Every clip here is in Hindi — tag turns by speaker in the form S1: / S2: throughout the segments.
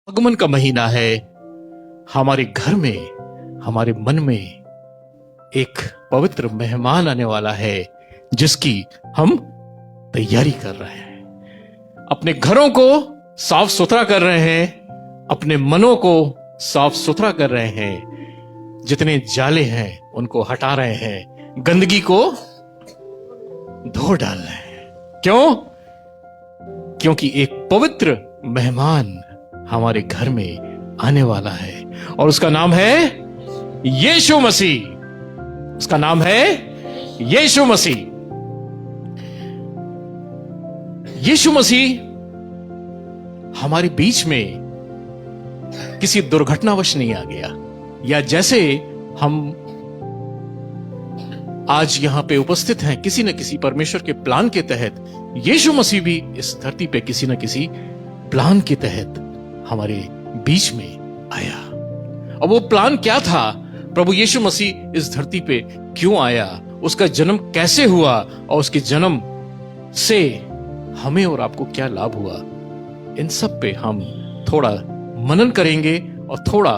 S1: आगमन का महीना है। हमारे घर में, हमारे मन में एक पवित्र मेहमान आने वाला है जिसकी हम तैयारी कर रहे हैं। अपने घरों को साफ सुथरा कर रहे हैं, अपने मनों को साफ सुथरा कर रहे हैं, जितने जाले हैं उनको हटा रहे हैं, गंदगी को धो डाल रहे हैं। क्यों? क्योंकि एक पवित्र मेहमान हमारे घर में आने वाला है और उसका नाम है यीशु मसीह। उसका नाम है यीशु मसीह। यीशु मसीह हमारे बीच में किसी दुर्घटनावश नहीं आ गया, या जैसे हम आज यहां पे उपस्थित हैं किसी न किसी परमेश्वर के प्लान के तहत, यीशु मसीह भी इस धरती पे किसी न किसी प्लान के तहत हमारे बीच में आया। और वो प्लान क्या था? प्रभु यीशु मसीह इस धरती पे क्यों आया, उसका जन्म कैसे हुआ और उसके जन्म से हमें और आपको क्या लाभ हुआ, इन सब पे हम थोड़ा मनन करेंगे और थोड़ा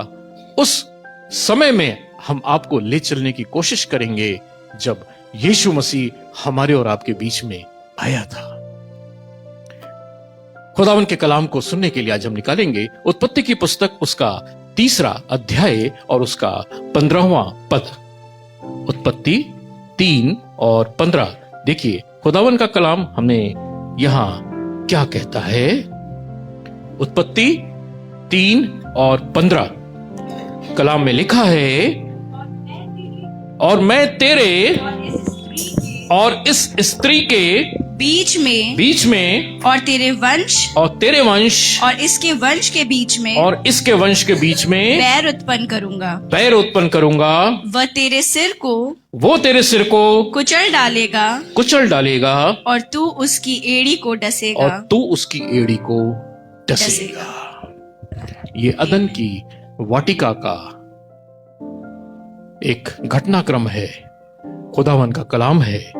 S1: उस समय में हम आपको ले चलने की कोशिश करेंगे जब यीशु मसीह हमारे और आपके बीच में आया था। खुदावन के कलाम को सुनने के लिए आज हम निकालेंगे उत्पत्ति की पुस्तक, उसका 3 अध्याय और उसका 15वां पद। उत्पत्ति 3 और 15। देखिए खुदावन का कलाम हमें यहां क्या कहता है। उत्पत्ति 3 और 15 कलाम में लिखा है, और मैं तेरे और इस स्त्री के बीच में
S2: और तेरे वंश
S1: और
S2: इसके वंश के बीच में पैर उत्पन्न करूंगा। वह तेरे सिर को कुचल डालेगा और तू उसकी एड़ी को डसेगा।
S1: ये अदन की वाटिका का एक घटनाक्रम है, खुदावन का कलाम है।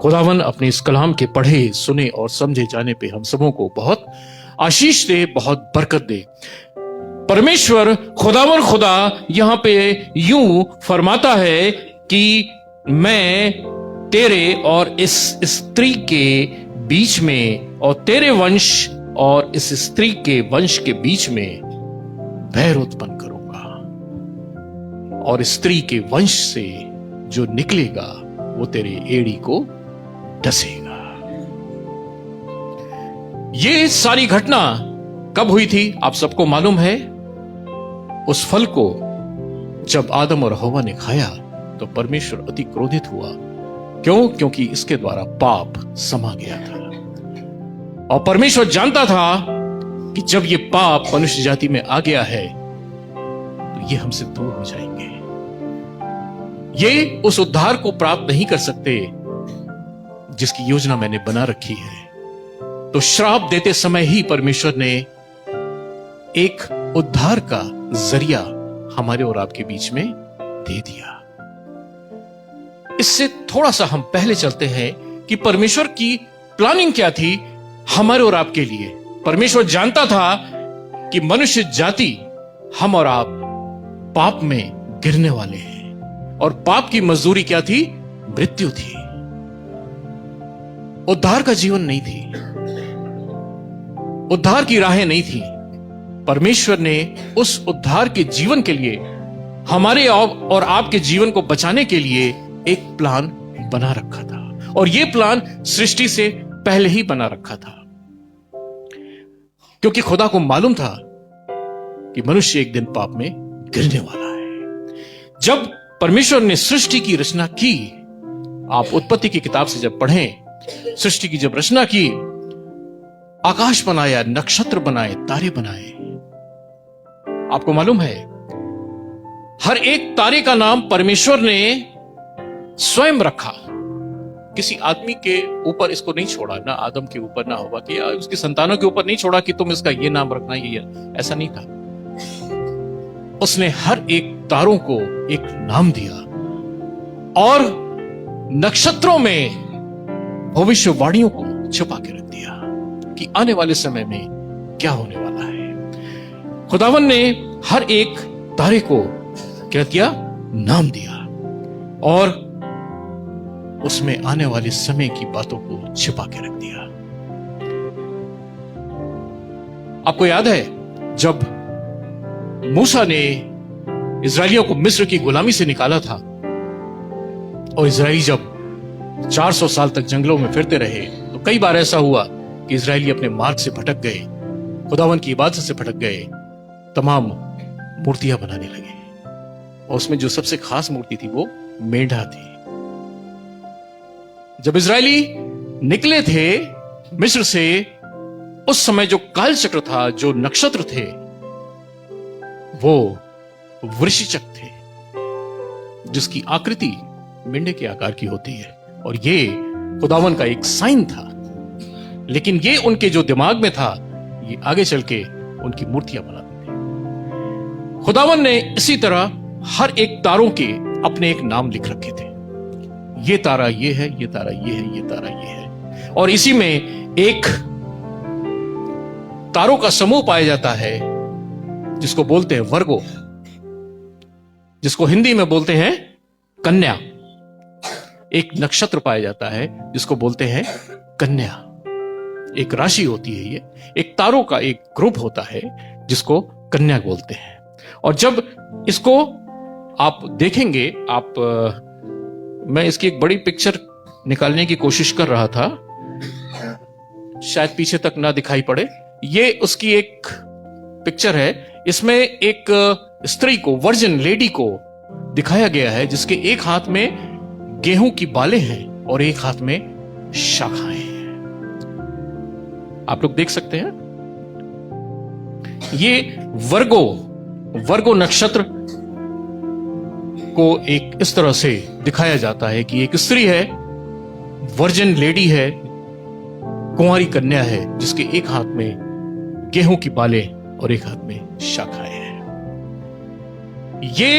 S1: खुदावन अपने इस कलाम के पढ़े, सुने और समझे जाने पे हम सबों को बहुत आशीष दे, बहुत बरकत दे। परमेश्वर खुदावन खुदा यहां पे यूं फरमाता है कि मैं तेरे और इस स्त्री के बीच में और तेरे वंश और इस स्त्री के वंश के बीच में बैर उत्पन्न करूंगा, और स्त्री के वंश से जो निकलेगा वो तेरे एड़ी को डसेगा। ये सारी घटना कब हुई थी आप सबको मालूम है। उस फल को जब आदम और हवा ने खाया तो परमेश्वर अति क्रोधित हुआ। क्यों? क्योंकि इसके द्वारा पाप समा गया था, और परमेश्वर जानता था कि जब ये पाप मनुष्य जाति में आ गया है तो ये हमसे दूर हो जाएंगे, ये उस उद्धार को प्राप्त नहीं कर सकते जिसकी योजना मैंने बना रखी है। तो श्राप देते समय ही परमेश्वर ने एक उद्धार का जरिया हमारे और आपके बीच में दे दिया। इससे थोड़ा सा हम पहले चलते हैं कि परमेश्वर की प्लानिंग क्या थी हमारे और आपके लिए। परमेश्वर जानता था कि मनुष्य जाति, हम और आप पाप में गिरने वाले हैं, और पाप की मजदूरी क्या थी? मृत्यु थी। उद्धार का जीवन नहीं थी, उद्धार की राहें नहीं थी। परमेश्वर ने उस उद्धार के जीवन के लिए, हमारे और आपके जीवन को बचाने के लिए एक प्लान बना रखा था, और यह प्लान सृष्टि से पहले ही बना रखा था, क्योंकि खुदा को मालूम था कि मनुष्य एक दिन पाप में गिरने वाला है। जब परमेश्वर ने सृष्टि की रचना की, आप उत्पत्ति की किताब से जब पढ़ें, सृष्टि की जब रचना की, आकाश बनाया, नक्षत्र बनाए, तारे बनाए। आपको मालूम है हर एक तारे का नाम परमेश्वर ने स्वयं रखा। किसी आदमी के ऊपर इसको नहीं छोड़ा, ना आदम के ऊपर, ना हवा के, उसकी संतानों के ऊपर नहीं छोड़ा कि तुम इसका ये नाम रखना, ये ऐसा नहीं था। उसने हर एक तारों को एक नाम दिया, और नक्षत्रों में भविष्यवाणियों को छुपा के रख दिया कि आने वाले समय में क्या होने वाला है। खुदावन ने हर एक तारे को क्या किया? नाम दिया, और उसमें आने वाले समय की बातों को छिपा के रख दिया। आपको याद है जब मूसा ने इजराइलियों को मिस्र की गुलामी से निकाला था, और इजराइली जब 400 साल तक जंगलों में फिरते रहे, तो कई बार ऐसा हुआ कि इजराइली अपने मार्ग से भटक गए, खुदावन की इबादत से भटक गए, तमाम मूर्तियां बनाने लगे। और उसमें जो सबसे खास मूर्ति थी वो मेंढा थी। जब इजराइली निकले थे मिस्र से, उस समय जो कालचक्र था, जो नक्षत्र थे, वो वृश्चिक थे, जिसकी आकृति मेंढे के आकार की होती है, और ये खुदावन का एक साइन था। लेकिन ये उनके जो दिमाग में था, ये आगे चल के उनकी मूर्तियां बनाते थे। खुदावन ने इसी तरह हर एक तारों के अपने एक नाम लिख रखे थे। ये तारा ये है, ये तारा ये है, ये तारा ये है। और इसी में एक तारों का समूह पाया जाता है जिसको बोलते हैं वर्गो, जिसको हिंदी में बोलते हैं कन्या। एक नक्षत्र पाया जाता है जिसको बोलते हैं कन्या। एक राशि होती है, ये एक तारों का एक ग्रुप होता है जिसको कन्या बोलते हैं। और जब इसको आप देखेंगे, मैं इसकी एक बड़ी पिक्चर निकालने की कोशिश कर रहा था, शायद पीछे तक ना दिखाई पड़े। ये उसकी एक पिक्चर है। इसमें एक स्त्री को, वर्जिन लेडी को दिखाया गया है, जिसके एक हाथ में गेहूं की बालें हैं और एक हाथ में शाखाएं हैं। आप लोग देख सकते हैं। ये वर्गो नक्षत्र को एक इस तरह से दिखाया जाता है कि एक स्त्री है, वर्जिन लेडी है, कुंवारी कन्या है, जिसके एक हाथ में गेहूं की बालें और एक हाथ में शाखाएं हैं। ये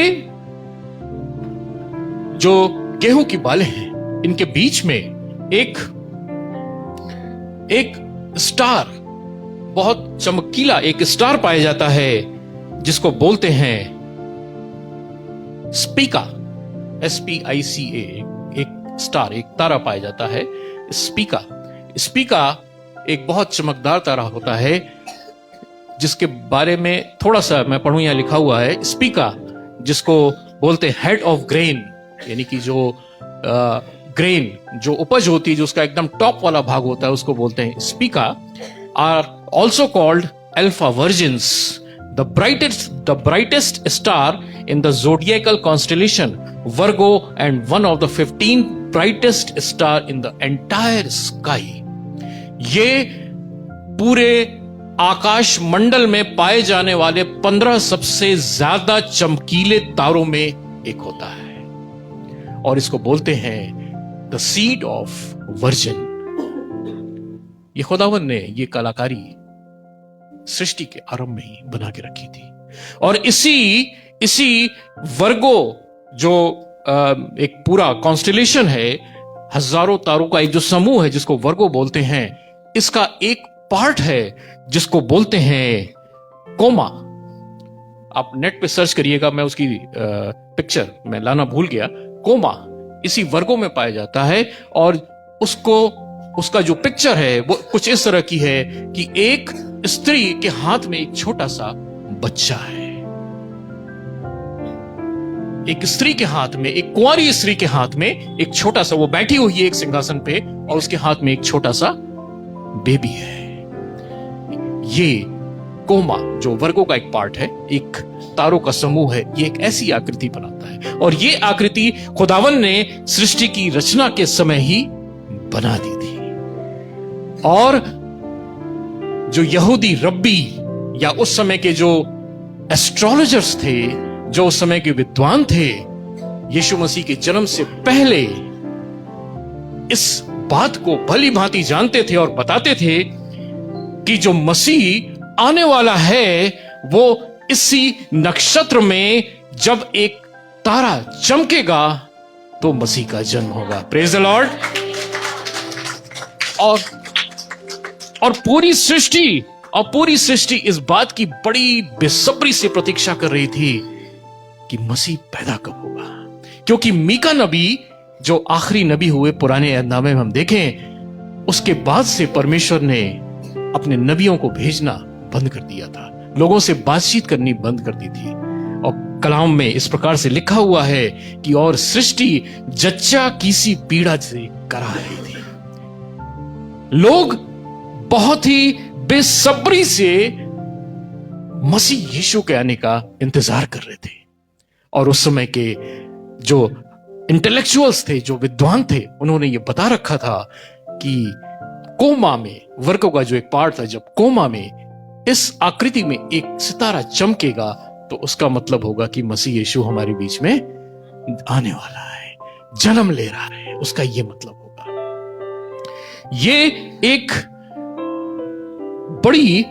S1: जो गेहूं की बालें हैं, इनके बीच में एक स्टार, बहुत चमकीला एक स्टार पाया जाता है, जिसको बोलते हैं स्पीका, SPICA। एक स्टार, एक तारा पाया जाता है स्पीका एक बहुत चमकदार तारा होता है, जिसके बारे में थोड़ा सा मैं पढ़ूं, यहां लिखा हुआ है स्पीका, जिसको बोलते हैं हेड ऑफ ग्रेन, यानी कि जो ग्रेन, जो उपज होती है, जो उसका एकदम टॉप वाला भाग होता है, उसको बोलते हैं Spica. Are also called alpha Virginis, the brightest star in the zodiacal constellation Virgo and one of the 15 brightest star in the entire sky। ये पूरे आकाश मंडल में पाए जाने वाले 15 सबसे ज्यादा चमकीले तारों में एक होता है, और इसको बोलते हैं द सीड ऑफ वर्जिन। ये खुदावन ने ये कलाकारी सृष्टि के आरंभ में ही बना के रखी थी। और इसी वर्गो, जो एक पूरा कॉन्स्टेलेशन है, हजारों तारों का एक जो समूह है, जिसको वर्गो बोलते हैं, इसका एक पार्ट है जिसको बोलते हैं कोमा। आप नेट पे सर्च करिएगा, मैं उसकी पिक्चर मैं लाना भूल गया। कोमा इसी वर्गो में पाया जाता है, और उसका जो पिक्चर है वो कुछ इस तरह की है कि एक स्त्री के हाथ में एक छोटा सा बच्चा है। एक स्त्री के हाथ में, एक कुंवारी स्त्री के हाथ में एक छोटा सा, वो बैठी हुई है एक सिंहासन पे, और उसके हाथ में एक छोटा सा बेबी है। ये कोमा, जो वर्गो का एक पार्ट है, एक तारों का समूह है, ये एक ऐसी आकृति बनाता है। और ये आकृति खुदावन ने सृष्टि की रचना के समय ही बना दी थी। और जो यहूदी रब्बी, या उस समय के जो एस्ट्रोलॉजर्स थे, जो उस समय के विद्वान थे, यीशु मसीह के जन्म से पहले इस बात को भली भांति जानते थे और बताते थे कि जो मसीह आने वाला है, वो इसी नक्षत्र में जब एक तारा चमकेगा तो मसीह का जन्म होगा। Praise the Lord. और पूरी सृष्टि और पूरी सृष्टि इस बात की बड़ी बेसब्री से प्रतीक्षा कर रही थी कि मसीह पैदा कब होगा, क्योंकि मीका नबी जो आखिरी नबी हुए पुराने अहदनामे में हम देखें, उसके बाद से परमेश्वर ने अपने नबियों को भेजना बंद कर दिया था, लोगों से बातचीत करनी बंद कर दी थी। और कलाम में इस प्रकार से लिखा हुआ है कि और सृष्टि जच्चा किसी पीड़ा से करा रही थी। लोग बहुत ही बेसब्री से मसीह यीशु के आने का इंतजार कर रहे थे। और उस समय के जो इंटेलेक्चुअल्स थे, जो विद्वान थे, उन्होंने ये बता रखा था कि कोमा में, वर्कों का जो एक पार्ट था, जब कोमा में इस आकृति में एक सितारा चमकेगा तो उसका मतलब होगा कि मसीह यीशु हमारे बीच में आने वाला है, जन्म ले रहा है, उसका यह मतलब होगा। ये एक बड़ी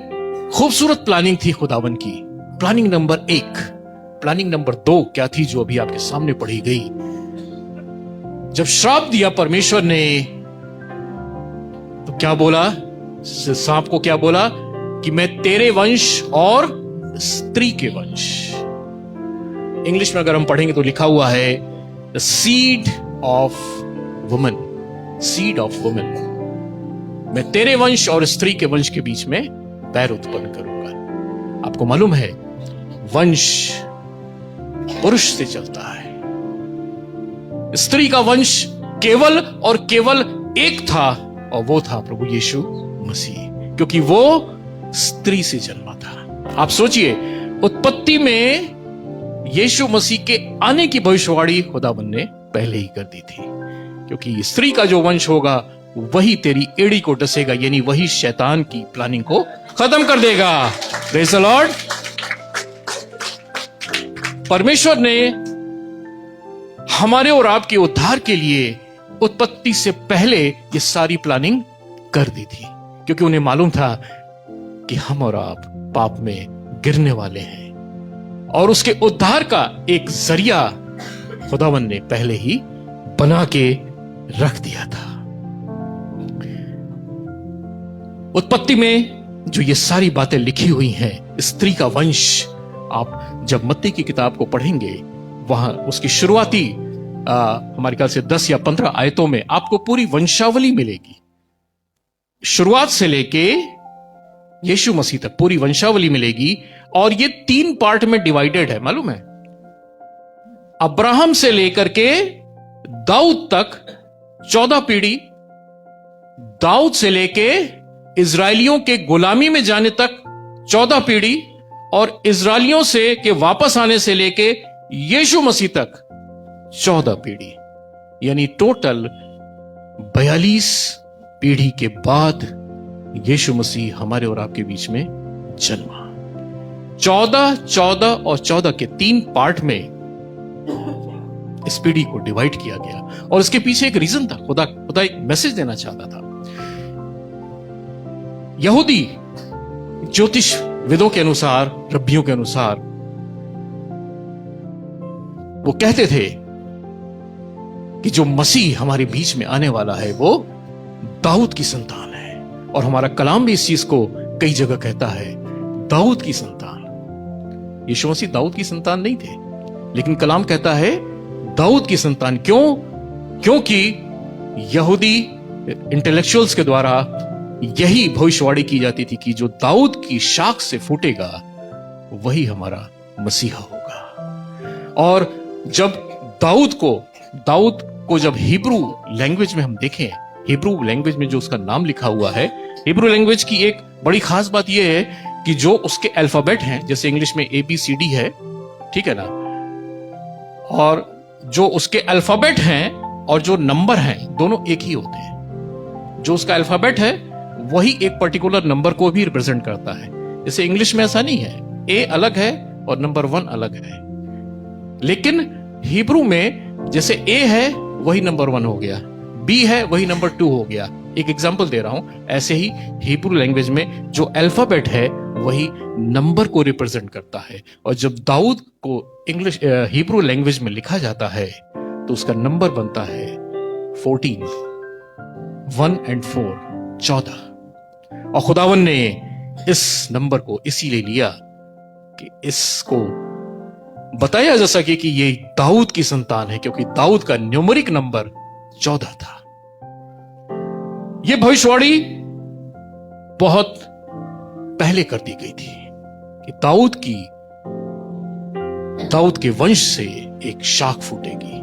S1: खूबसूरत प्लानिंग थी खुदावन की। Planning number 1। प्लानिंग नंबर 2 क्या थी, जो अभी आपके सामने पढ़ी गई। जब श्राप दिया परमेश्वर ने, तो क्या बोला? सांप को क्या बोला? कि मैं तेरे वंश और स्त्री के वंश। इंग्लिश में अगर हम पढ़ेंगे तो लिखा हुआ है the seed of woman, seed of woman. मैं तेरे वंश और स्त्री के वंश के बीच में बैर उत्पन्न करूंगा। आपको मालूम है वंश पुरुष से चलता है, स्त्री का वंश केवल और केवल एक था, और वो था प्रभु यीशु मसीह, क्योंकि वो स्त्री से जन्मा था। आप सोचिए, उत्पत्ति में यीशु मसीह के आने की भविष्यवाणी खुदावन ने पहले ही कर दी थी, क्योंकि स्त्री का जो वंश होगा वही तेरी एड़ी को डसेगा, यानी वही शैतान की प्लानिंग को खत्म कर देगा। Praise the Lord. परमेश्वर ने हमारे और आपके उद्धार के लिए उत्पत्ति से पहले ये सारी प्लानिंग कर दी थी, क्योंकि उन्हें मालूम था कि हम और आप पाप में गिरने वाले हैं, और उसके उद्धार का एक जरिया खुदावन ने पहले ही बना के रख दिया था। उत्पत्ति में जो ये सारी बातें लिखी हुई हैं, स्त्री का वंश, आप जब मत्ती की किताब को पढ़ेंगे, वहां उसकी शुरुआती हमारे ख्याल से 10 या 15 आयतों में आपको पूरी वंशावली मिलेगी। शुरुआत से लेके यीशु मसीह तक पूरी वंशावली मिलेगी, और ये 3 पार्ट में डिवाइडेड है, मालूम है? अब्राहम से लेकर के दाऊद तक 14 पीढ़ी, दाऊद से लेके इजरायलियों के गुलामी में जाने तक 14 पीढ़ी, और इजरायलियों से के वापस आने से लेके यीशु मसीह तक 14 पीढ़ी, यानी टोटल 42 पीढ़ी के बाद यीशु मसीह हमारे और आपके बीच में जन्मा। 14, 14 और 14 के 3 पार्ट में इस पीढ़ी को डिवाइड किया गया, और इसके पीछे एक रीजन था। खुदा एक मैसेज देना चाहता था। यहूदी ज्योतिष विदों के अनुसार, रब्बियों के अनुसार, वो कहते थे कि जो मसीह हमारे बीच में आने वाला है वो दाऊद की संतान है, और हमारा कलाम भी इस चीज को कई जगह कहता है, दाऊद की संतान। यीशु मसीह दाऊद की संतान नहीं थे, लेकिन कलाम कहता है दाऊद की संतान। क्यों? क्योंकि यहूदी इंटेलेक्चुअल्स के द्वारा यही भविष्यवाणी की जाती थी कि जो दाऊद की शाख से फूटेगा वही हमारा मसीहा होगा। और जब दाऊद को जब हिब्रू लैंग्वेज में हम देखें, हिब्रू लैंग्वेज में जो उसका नाम लिखा हुआ है, हिब्रू लैंग्वेज की एक बड़ी खास बात यह है कि जो उसके अल्फाबेट हैं, जैसे इंग्लिश में ABCD है, ठीक है ना, और जो उसके अल्फाबेट हैं और जो नंबर हैं दोनों एक ही होते हैं। जो उसका अल्फाबेट है वही एक पर्टिकुलर नंबर को भी रिप्रेजेंट करता है। जैसे इंग्लिश में ऐसा नहीं है, A अलग है और नंबर 1 अलग है, लेकिन हिब्रू में जैसे A है वही नंबर 1 हो गया, B है वही नंबर 2 हो गया। एक एग्जांपल दे रहा हूं, ऐसे ही हिब्रू लैंग्वेज में जो अल्फाबेट है वही नंबर को रिप्रेजेंट करता है, और जब दाऊद को इंग्लिश हिब्रू लैंग्वेज में लिखा जाता है तो उसका नंबर बनता है 14, 1 and 4, 14। और खुदावन ने इस नंबर को इसीलिए लिया कि इसको बताया जा सके कि ये दाऊद की संतान है, क्योंकि दाऊद का न्यूमेरिक नंबर 14 था। यह भविष्यवाणी बहुत पहले कर दी गई थी कि दाऊद के वंश से एक शाख फूटेगी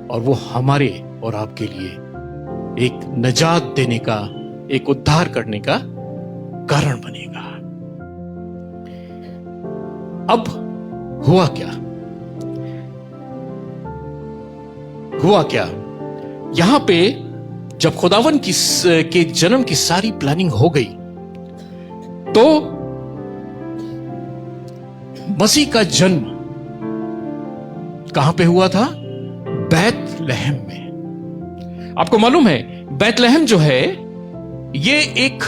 S1: और वो हमारे और आपके लिए एक नजात देने का, एक उद्धार करने का कारण बनेगा। अब हुआ क्या यहां पे जब खुदावन के जन्म की सारी प्लानिंग हो गई तो मसीह का जन्म कहां पे हुआ था? बैतलहम में। आपको मालूम है बैतलहम जो है ये एक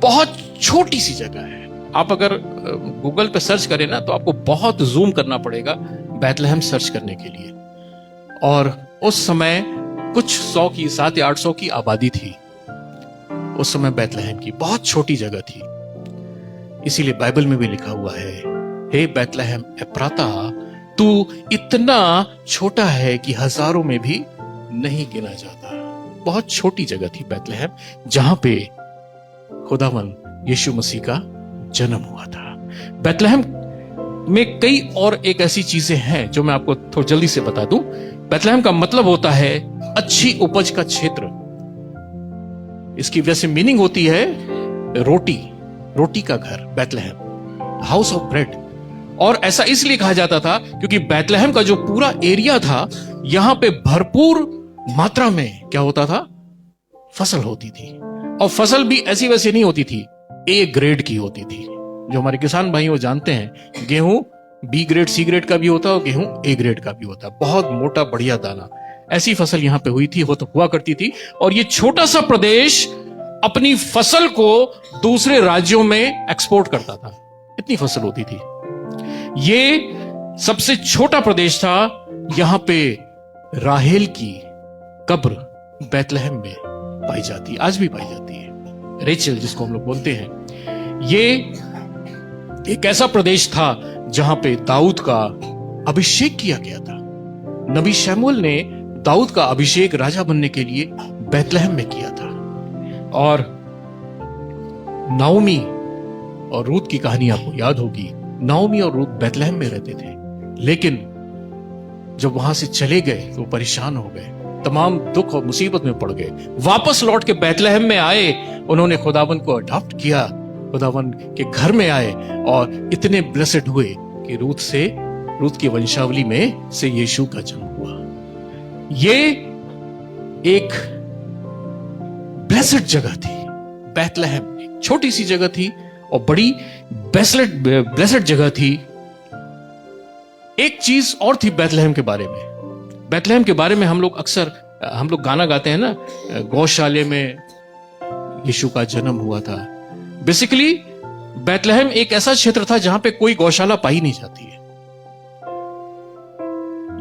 S1: बहुत छोटी सी जगह है। आप अगर गूगल पे सर्च करें ना तो आपको बहुत जूम करना पड़ेगा बैतलहम सर्च करने के लिए। और उस समय कुछ 100 की 700 या 800 की आबादी थी उस समय बैतलहम की, बहुत छोटी जगह थी। इसीलिए बाइबल में भी लिखा हुआ है, हे बैतलहम एफ्राता, तू इतना छोटा है कि हजारों में भी नहीं गिना जाता। बहुत छोटी जगह थी बैतलहम, जहां पे खुदावन यीशु मसीह का जन्म हुआ था। बैतलहम में कई और एक ऐसी चीजें हैं जो मैं आपको थोड़ी जल्दी से बता दूं। बैतलहम का मतलब होता है अच्छी उपज का क्षेत्र। इसकी वैसे मीनिंग होती है रोटी का घर, बैतलहम, हाउस ऑफ ब्रेड। और ऐसा इसलिए कहा जाता था क्योंकि बैतलहम का जो पूरा एरिया था, यहां पे भरपूर मात्रा में क्या होता था? फसल होती थी। और फसल भी ऐसी वैसी नहीं होती थी, ए ग्रेड की होती थी। जो हमारे किसान भाई वो जानते हैं, गेहूं बी ग्रेड सी ग्रेड का भी होता है और गेहूं ए ग्रेड का भी होता है। बहुत मोटा बढ़िया दाना, ऐसी फसल यहां पे हुई थी, हुआ करती थी। और ये छोटा सा प्रदेश अपनी फसल को दूसरे राज्यों में एक्सपोर्ट करता था, इतनी फसल होती थी। ये सबसे छोटा प्रदेश था। यहां पे राहेल की कब्र बैतलहम में पाई जाती है, आज भी पाई जाती है, रेचल जिसको हम लोग बोलते हैं। ये एक ऐसा प्रदेश था जहां पे दाऊद का अभिषेक किया गया था। नबी शमूएल ने दाऊद का अभिषेक राजा बनने के लिए बैतलहम में किया था। और नाओमी और रूत की कहानी आपको याद होगी। नाओमी और रूत बैतलहम में रहते थे, लेकिन जब वहां से चले गए तो परेशान हो गए, तमाम दुख और मुसीबत में पड़ गए। वापस लौट के बैतलहम में आए, उन्होंने खुदावन को अडॉप्ट किया, खुदावन के घर में आए और इतने ब्लेसेड हुए कि रूत की वंशावली में से यीशु का जन्म हुआ। ये एक ब्लेसेड जगह थी बैतलहम, एक छोटी सी जगह थी और बड़ी ब्लेसेड जगह थी। एक चीज और थी बैतलहम के बारे में। बैतलहम के बारे में हम लोग गाना गाते हैं ना, गौशाले में यीशु का जन्म हुआ था। बेसिकली बैतलहम एक ऐसा क्षेत्र था जहां पे कोई गौशाला पाई नहीं जाती है।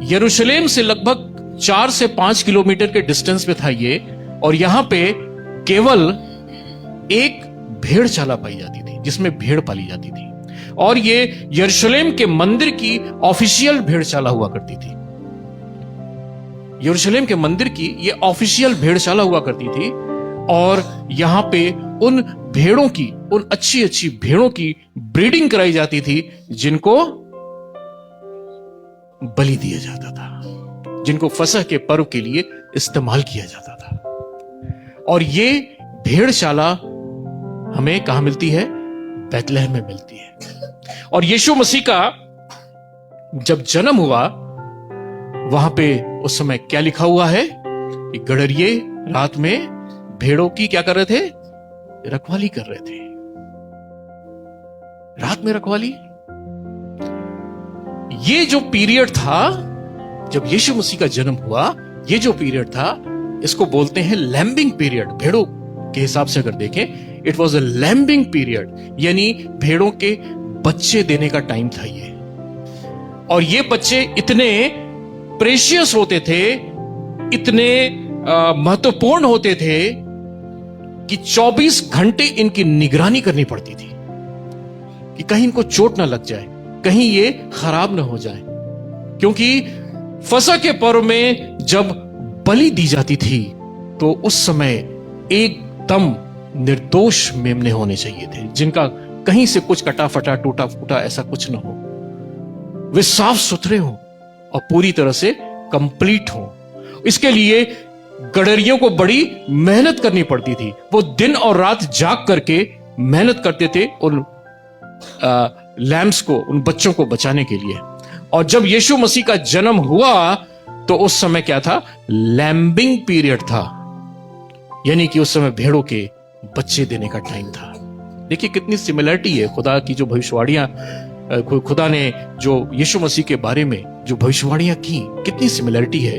S1: यरूशलेम से लगभग 4 से 5 किलोमीटर के डिस्टेंस पे था ये, और यहां पे केवल एक भेड़शाला पाई जाती थी जिसमें भेड़ पाली जाती थी। और ये यरूशलेम के मंदिर की ऑफिशियल भेड़शाला हुआ करती थी। यरूशलेम के मंदिर की ये ऑफिशियल भेड़शाला हुआ करती थी। और यहां पे उन भेड़ों की, उन अच्छी अच्छी भेड़ों की ब्रीडिंग कराई जाती थी जिनको बलि दिया जाता था, जिनको फसह के पर्व के लिए इस्तेमाल किया जाता था। और ये भेड़शाला हमें कहां मिलती है? बैतलहम में मिलती है। और यीशु मसीह का जब जन्म हुआ, वहां पे उस समय क्या लिखा हुआ है कि गड़रिये रात में भेड़ों की क्या कर रहे थे? रखवाली कर रहे थे। रात में रखवाली। ये जो पीरियड था जब यीशु मसीह का जन्म हुआ, ये जो पीरियड था इसको बोलते हैं लैम्बिंग पीरियड। भेड़ों के हिसाब से अगर देखें, इट वॉज अ लैम्बिंग पीरियड, यानी भेड़ों के बच्चे देने का टाइम था ये। और ये बच्चे इतने प्रेशियस होते थे, इतने महत्वपूर्ण होते थे कि 24 घंटे इनकी निगरानी करनी पड़ती थी। कि कहीं इनको चोट ना लग जाए, कहीं ये खराब ना हो जाए, क्योंकि फसह के पर्व में जब बलि दी जाती थी तो उस समय एकदम निर्दोष मेमने होने चाहिए थे, जिनका कहीं से कुछ कटा फटा टूटा फूटा ऐसा कुछ ना हो, वे साफ सुथरे हों और पूरी तरह से कंप्लीट हों। इसके लिए गडरियों को बड़ी मेहनत करनी पड़ती थी। वो दिन और रात जाग करके मेहनत करते थे उन लैम्स को, उन बच्चों को बचाने के लिए। और जब यीशु मसीह का जन्म हुआ तो उस समय क्या था? लैम्बिंग पीरियड था, यानी कि उस समय भेड़ों के बच्चे देने का टाइम था। देखिए कितनी सिमिलरिटी है खुदा की जो भविष्यवाणियां, खुदा ने जो यीशु मसीह के बारे में जो भविष्यवाणियां की, कितनी सिमिलरिटी है।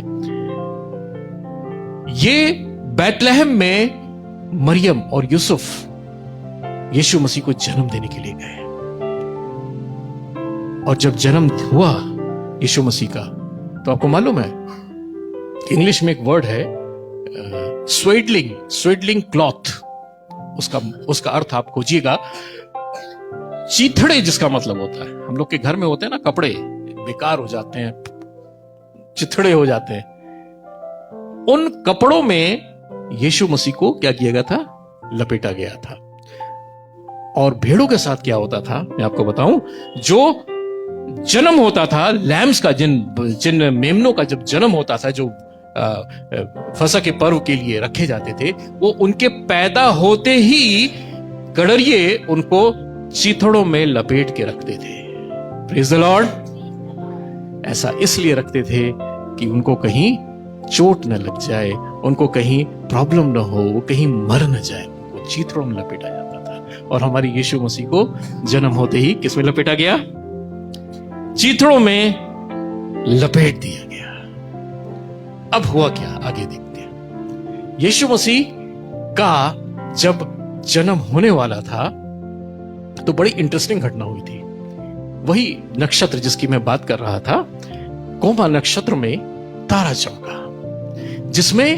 S1: ये बैतलहम में मरियम और यूसुफ यीशु मसीह को जन्म देने के लिए गए, और जब जन्म हुआ यीशु मसीह का, तो आपको मालूम है इंग्लिश में एक वर्ड है स्वेडलिंग क्लॉथ, उसका अर्थ आप खोजिएगा, चीथड़े जिसका मतलब होता है। हम लोग के घर में होते हैं ना कपड़े, बेकार हो जाते हैं, चिथड़े हो जाते हैं, उन कपड़ों में यीशु मसीह को क्या किया गया था? लपेटा गया था। और भेड़ों के साथ क्या होता था मैं आपको बताऊं, जो जन्म होता था लैम्स का, जिन मेमनों का जब जन्म होता था, जो फसह के पर्व के लिए रखे जाते थे, वो उनके पैदा होते ही गडरिये उनको चीथड़ों में लपेट के रखते थे। Praise the Lord. ऐसा इसलिए रखते थे कि उनको कहीं चोट न लग जाए, उनको कहीं प्रॉब्लम न हो, वो कहीं मर न जाए, वो चीथड़ों में लपेटा जाता था। और हमारे यीशु मसीह को जन्म होते ही किस में लपेटा गया? चीथड़ों में लपेट दिया गया। अब हुआ क्या, आगे देखते हैं। यीशु मसीह का जब जन्म होने वाला था तो बड़ी इंटरेस्टिंग घटना हुई थी। वही नक्षत्र जिसकी मैं बात कर रहा था, कोमा नक्षत्र में तारा चमका, जिसमें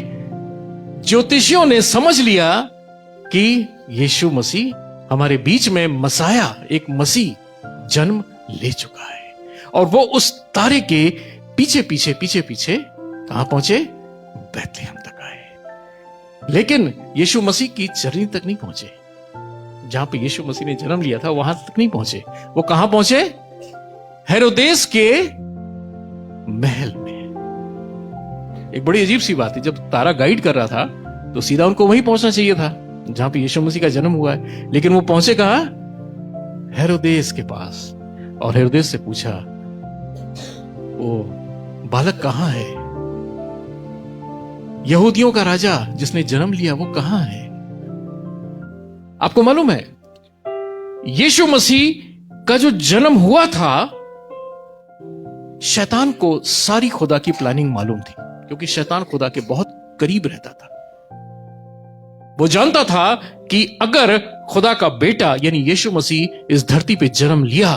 S1: ज्योतिषियों ने समझ लिया कि यीशु मसीह हमारे बीच में मसाया, एक मसीह जन्म ले चुका है। और वो उस तारे के पीछे पीछे पीछे पीछे कहां पहुंचे? बैतलहम तक आए। लेकिन यीशु मसीह की चरनी तक नहीं पहुंचे। जहां पे यीशु मसीह ने जन्म लिया था वहां तक नहीं पहुंचे। वो कहां पहुंचे? हेरोदेस के महल में। एक बड़ी अजीब सी बात है, जब तारा गाइड कर रहा था तो सीधा उनको वहीं पहुंचना चाहिए था जहां पे यीशु मसीह का जन्म हुआ है, लेकिन वो पहुंचे कहां? हेरोदेस के पास। और हेरोदेस से पूछा, वो बालक कहां है? यहूदियों का राजा जिसने जन्म लिया वो कहां है? आपको मालूम है यीशु मसीह का जो जन्म हुआ था, शैतान को सारी खुदा की प्लानिंग मालूम थी, क्योंकि शैतान खुदा के बहुत करीब रहता था। वो जानता था कि अगर खुदा का बेटा यानी यीशु मसीह इस धरती पे जन्म लिया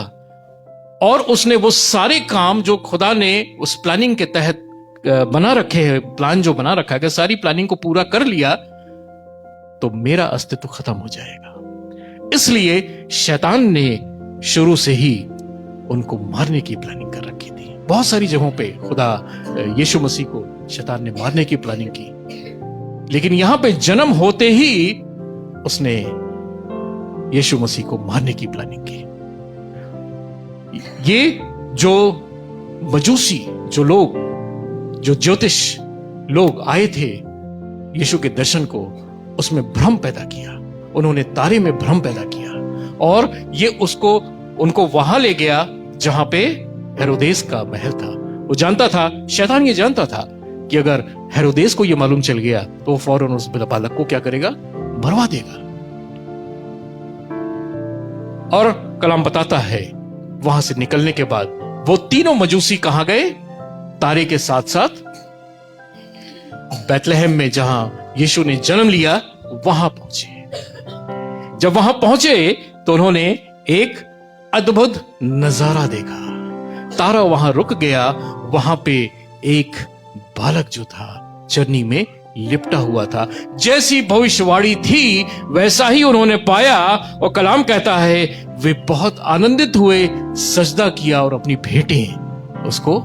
S1: और उसने वो सारे काम जो खुदा ने उस प्लानिंग के तहत बना रखे हैं, प्लान जो बना रखा है, सारी प्लानिंग को पूरा कर लिया, तो मेरा अस्तित्व खत्म हो जाएगा। इसलिए शैतान ने शुरू से ही उनको मारने की प्लानिंग कर रखी थी। बहुत सारी जगहों पे खुदा यीशु मसीह को शैतान ने मारने की प्लानिंग की, लेकिन यहां पे जन्म होते ही उसने यीशु मसीह को मारने की प्लानिंग की। ये जो मजूसी, जो लोग, जो ज्योतिष लोग आए थे यीशु के दर्शन को, उसमें भ्रम पैदा किया। उन्होंने तारे में भ्रम पैदा किया और ये उनको वहां ले गया जहां पे हेरोदेस का महल था। वो जानता था, शैतान ये जानता था कि अगर हेरोदेस को ये मालूम चल गया तो वो फौरन उस बालक को क्या करेगा? मरवा देगा। और कलाम बताता है वहां से निकलने के बाद वो तीनों मजूसी कहां गए? तारे के साथ साथ बैतलहम में जहां यीशु ने जन्म लिया वहां पहुंचे। जब वहां पहुंचे तो उन्होंने एक अद्भुत नजारा देखा। तारा वहां रुक गया, वहां पे एक बालक जो था चरनी में लिपटा हुआ था। जैसी भविष्यवाणी थी वैसा ही उन्होंने पाया, और कलाम कहता है वे बहुत आनंदित हुए, सजदा किया और अपनी भेंटें उसको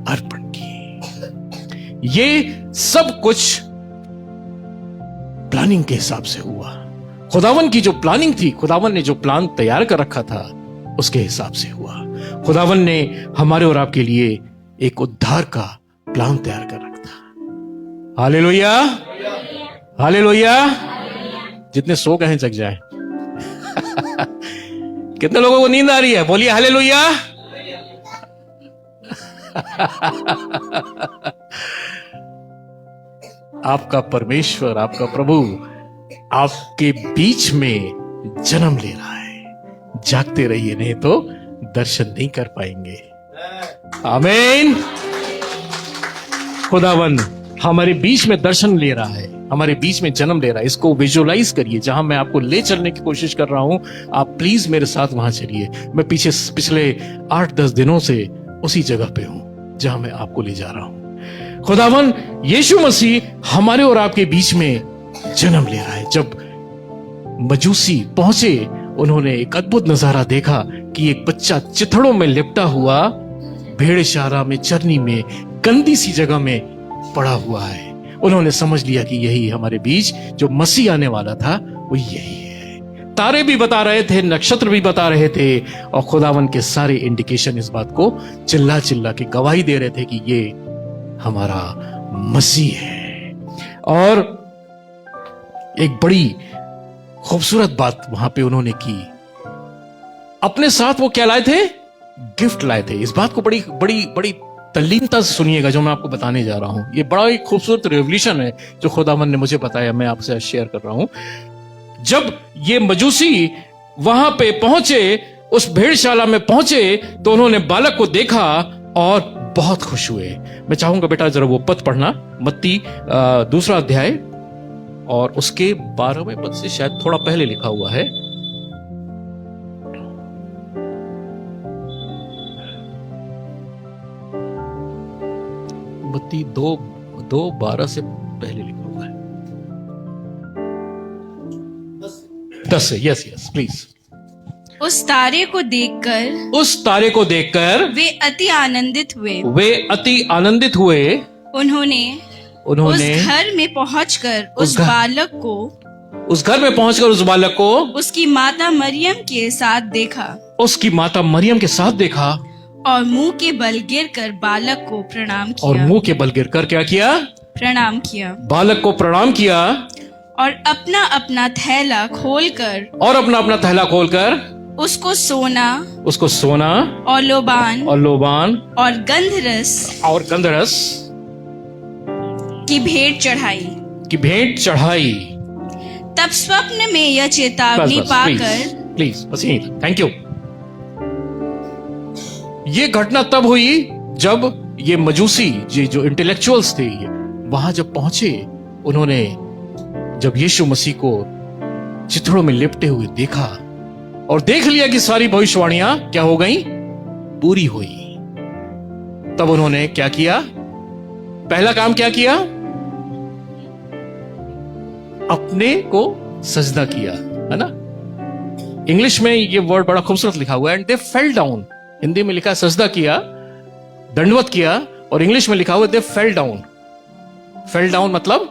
S1: अर्पण की। ये सब कुछ प्लानिंग के हिसाब से हुआ। खुदावन की जो प्लानिंग थी, खुदावन ने जो प्लान तैयार कर रखा था, उसके हिसाब से हुआ। खुदावन ने हमारे और आपके लिए एक उद्धार का प्लान तैयार कर रखा था। Hallelujah, hallelujah. जितने सो गए हैं जग जाए। कितने लोगों को नींद आ रही है? बोलिए हालेलुया। आपका परमेश्वर, आपका प्रभु आपके बीच में जन्म ले रहा है। जागते रहिए, नहीं तो दर्शन नहीं कर पाएंगे। आमीन। खुदावन हमारे बीच में दर्शन ले रहा है, हमारे बीच में जन्म ले रहा है। इसको विजुअलाइज करिए। जहां मैं आपको ले चलने की कोशिश कर रहा हूं, आप प्लीज मेरे साथ वहां चलिए। मैं पिछले 8-10 दिनों से उसी जगह पे हूं जहां मैं आपको ले जा रहा हूं। खुदावन यीशु मसीह हमारे और आपके बीच में जन्म ले रहा है। जब मजूसी पहुंचे, उन्होंने एक अद्भुत नजारा देखा कि एक बच्चा चिथड़ों में लिपटा हुआ भेड़शाला में, चरनी में, गंदी सी जगह में पड़ा हुआ है। उन्होंने समझ लिया कि यही हमारे बीच जो मसीह आने वाला था, वो यही है। तारे भी बता रहे थे, नक्षत्र भी बता रहे थे, और खुदावन के सारे इंडिकेशन इस बात को चिल्ला चिल्ला के गवाही दे रहे थे कि ये हमारा मसीह है। और एक बड़ी खूबसूरत बात वहां पे उन्होंने की। अपने साथ वो क्या लाए थे? गिफ्ट लाए थे। इस बात को बड़ी बड़ी बड़ी तल्लीनता से सुनिएगा जो मैं आपको बताने जा रहा हूं। ये बड़ा ही खूबसूरत रेवल्यूशन है जो खुदावन ने मुझे बताया, मैं आपसे शेयर कर रहा हूं। जब ये मजूसी वहां पे पहुंचे, उस भेड़शाला में पहुंचे, तो उन्होंने बालक को देखा और बहुत खुश हुए। मैं चाहूंगा बेटा जरा वो पद पढ़ना, मत्ती 2 अध्याय और उसके 12वें पद से, शायद थोड़ा पहले लिखा हुआ है। मत्ती 2:12 से पहले लिखा हुआ है। 10 से। Yes yes please.
S2: उस तारे को देखकर वे अति आनंदित हुए। उन्होंने उस घर में पहुंचकर उस बालक को उसकी माता मरियम के साथ देखा और मुंह के बल गिरकर बालक को प्रणाम किया।
S1: और मुंह के बल गिरकर क्या किया?
S2: प्रणाम किया।
S1: बालक को प्रणाम किया
S2: और अपना अपना थैला खोलकर उसको सोना और लोबान और गंधरस की भेंट चढ़ाई। तब स्वप्न में यह चेतावनी पाकर,
S1: प्लीज बस यही, थैंक यू। ये घटना तब हुई जब ये मजूसी, ये जो इंटेलेक्चुअल्स थे, वहां जब पहुंचे, उन्होंने जब यीशु मसीह को चिथड़ों में लिपटे हुए देखा और देख लिया कि सारी भविष्यवाणियां क्या हो गई? पूरी हुई। तब उन्होंने क्या किया? पहला काम क्या किया? अपने को सजदा किया, है ना? इंग्लिश में ये वर्ड बड़ा खूबसूरत लिखा हुआ है, and they fell down. Hindi में लिखा है सजदा किया, दंडवत किया, और इंग्लिश में लिखा हुआ दे फेल डाउन। फेल डाउन मतलब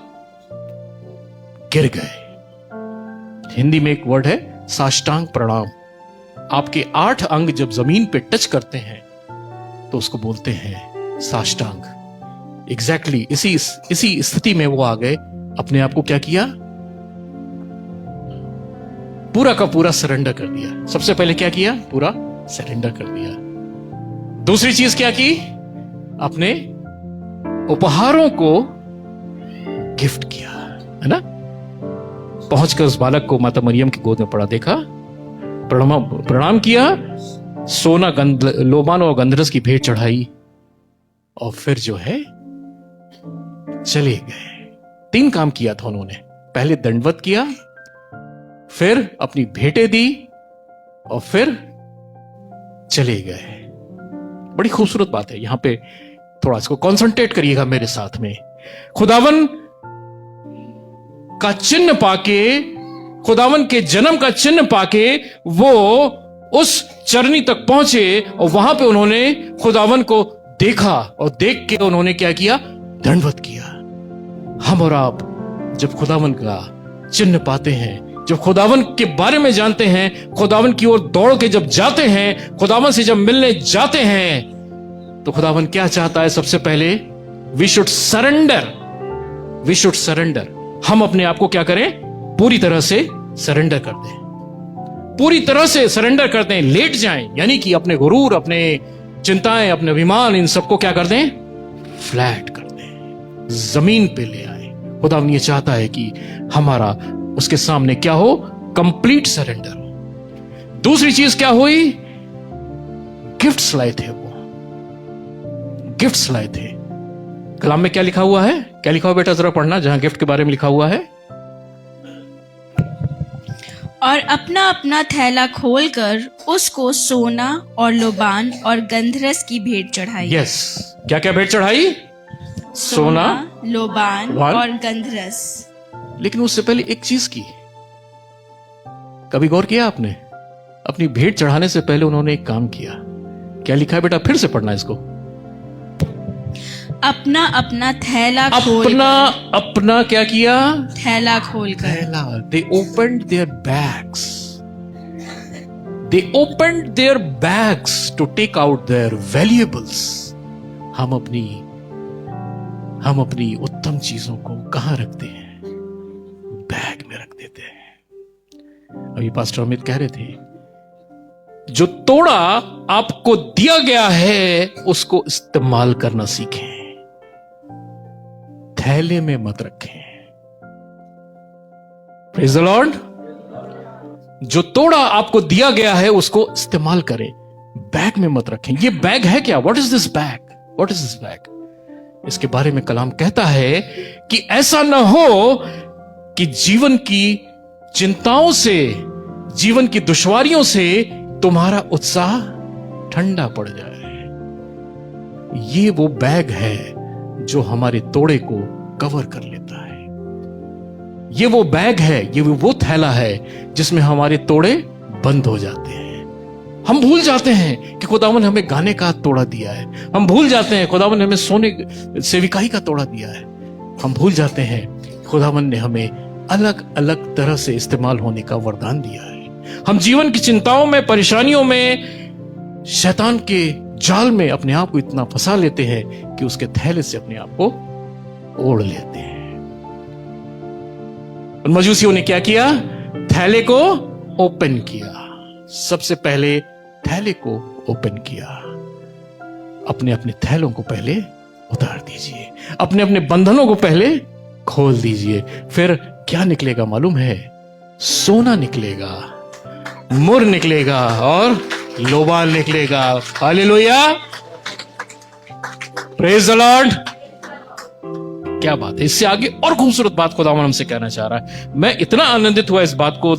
S1: गिर गए। हिंदी में एक वर्ड है साष्टांग प्रणाम। आपके 8 अंग जब जमीन पे टच करते हैं तो उसको बोलते हैं साष्टांग। एग्जैक्टली इसी स्थिति में वो आ गए। अपने आप को क्या किया? पूरा का पूरा सरेंडर कर दिया। सबसे पहले क्या किया? पूरा सरेंडर कर दिया। दूसरी चीज क्या की? अपने उपहारों को गिफ्ट किया, है ना? पहुंचकर उस बालक को माता मरियम की गोद में पड़ा देखा, प्रणाम किया, सोना, लोबान और गंधरस की भेंट चढ़ाई, और फिर जो है चले गए। 3 काम किया था उन्होंने। पहले दंडवत किया, फिर अपनी भेंटें दी, और फिर चले गए। बड़ी खूबसूरत बात है। यहां पे थोड़ा इसको कंसंट्रेट करिएगा मेरे साथ में। खुदावन का चिन्ह पाके, खुदावन के जन्म का चिन्ह पाके वो उस चरनी तक पहुंचे और वहां पे उन्होंने खुदावन को देखा और देख के उन्होंने क्या किया? दंडवत किया। हम और आप जब खुदावन का चिन्ह पाते हैं, जब खुदावन के बारे में जानते हैं, खुदावन की ओर दौड़ के जब जाते हैं, खुदावन से जब मिलने जाते हैं, तो खुदावन क्या चाहता है? सबसे पहले we should surrender, we should surrender. हम अपने आप को क्या करें? पूरी तरह से सरेंडर कर दें, पूरी तरह से सरेंडर कर दें, लेट जाएं, यानी कि अपने गुरूर, अपने चिंताएं, अपने अभिमान, इन सबको क्या कर दें? फ्लैट कर दें, जमीन पे ले आए। खुदावन ये चाहता है कि हमारा उसके सामने क्या हो? कंप्लीट सरेंडर हो। दूसरी चीज क्या हुई? गिफ्ट्स लाए थे वो, गिफ्ट्स लाए थे। कलाम में क्या लिखा हुआ है? क्या लिखा हुआ बेटा? जरा पढ़ना जहां गिफ्ट के बारे में लिखा हुआ है।
S2: और अपना अपना थैला खोलकर उसको सोना और लोबान और गंधरस की भेंट चढ़ाई।
S1: यस, क्या क्या भेंट चढ़ाई? सोना,
S2: लोबान और गंधरस।
S1: लेकिन उससे पहले एक चीज की, कभी गौर किया आपने? अपनी भेंट चढ़ाने से पहले उन्होंने एक काम किया। क्या लिखा है बेटा? फिर से पढ़ना इसको।
S2: अपना अपना थैला
S1: अपना क्या किया?
S2: थैला खोलकर।
S1: थैला। They opened their bags. They opened their bags to take out their valuables. हम अपनी उत्तम चीजों को कहां रखते हैं? बैग में रख देते हैं। अभी पास्टर अमित कह रहे थे, जो तोड़ा आपको दिया गया है उसको इस्तेमाल करना सीखें, थैले में मत रखें। Praise the Lord. जो तोड़ा आपको दिया गया है उसको इस्तेमाल करें, बैग में मत रखें। ये बैग है क्या? What is this bag? What is this bag? इसके बारे में कलाम कहता है कि ऐसा ना हो कि जीवन की चिंताओं से, जीवन की दुश्वारियों से तुम्हारा उत्साह ठंडा पड़ जाए। ये वो बैग है जो हमारे तोड़े को कवर कर लेता है। ये वो बैग है, ये वो थैला है जिसमें हमारे तोड़े बंद हो जाते हैं। हम भूल जाते हैं कि खुदावन हमें गाने का तोड़ा दिया है। हम भूल जाते हैं खुदावन ने हमें सोने सेविकाई का तोड़ा दिया है। हम भूल जाते हैं खुदावन ने हमें अलग अलग तरह से इस्तेमाल होने का वरदान दिया है। हम जीवन की चिंताओं में, परेशानियों में, शैतान के जाल में अपने आप को इतना फंसा लेते हैं कि उसके थैले से अपने आप को ओढ़ लेते हैं। उन मजूसियों ने क्या किया? थैले को ओपन किया। सबसे पहले थैले को ओपन किया। अपने अपने थैलों को पहले उतार दीजिए, अपने अपने बंधनों को पहले खोल दीजिए। फिर क्या निकलेगा मालूम है? सोना निकलेगा, मुर निकलेगा और लोबान निकलेगा। Hallelujah, praise the Lord. क्या बात है! इससे आगे और खूबसूरत बात खुदावन हमसे कहना चाह रहा है। मैं इतना आनंदित हुआ इस बात को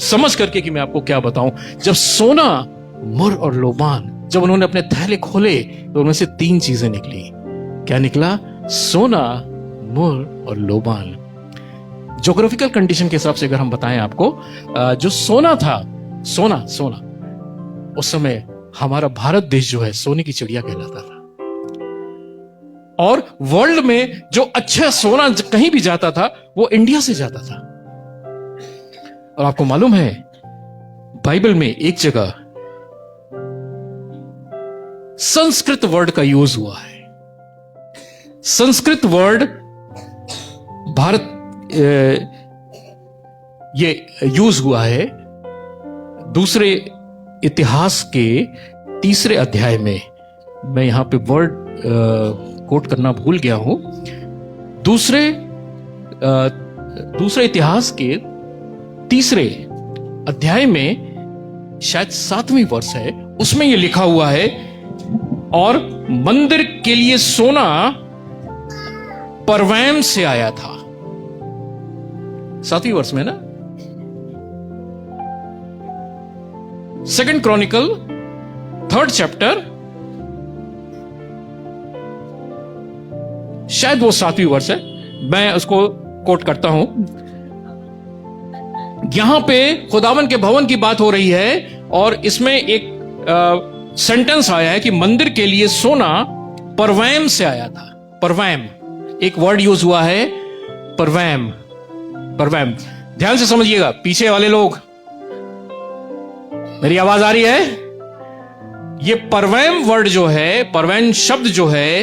S1: समझ करके कि मैं आपको क्या बताऊं। जब सोना, मुर और लोबान, जब उन्होंने अपने थैले खोले तो उनमें से 3 चीजें निकली। क्या निकला? सोना, मुर और लोबान। ज्योग्राफिकल कंडीशन के हिसाब से अगर हम बताएं आपको, जो सोना था, सोना उस समय हमारा भारत देश जो है सोने की चिड़िया कहलाता था। और वर्ल्ड में जो अच्छा सोना कहीं भी जाता था वो इंडिया से जाता था। और आपको मालूम है बाइबल में एक जगह संस्कृत वर्ड का यूज हुआ है। संस्कृत वर्ड भारत ये यूज हुआ है दूसरे इतिहास के 3 अध्याय में। मैं यहां पे वर्ड कोट करना भूल गया हूं। दूसरे इतिहास के 3 अध्याय में शायद 7वीं वर्ष है, उसमें यह लिखा हुआ है, और मंदिर के लिए सोना परवैम से आया था। 7वीं वर्ष में ना, 2 क्रॉनिकल 3rd चैप्टर, शायद वो 7वीं वर्ष है। मैं उसको कोट करता हूं। यहां पे खुदावन के भवन की बात हो रही है और इसमें एक सेंटेंस आया है कि मंदिर के लिए सोना परवैम से आया था। परवैम एक वर्ड यूज हुआ है, परवैम। परवैम ध्यान से समझिएगा, पीछे वाले लोग, मेरी आवाज आ रही है? ये परवैम वर्ड जो है, परवैम शब्द जो है,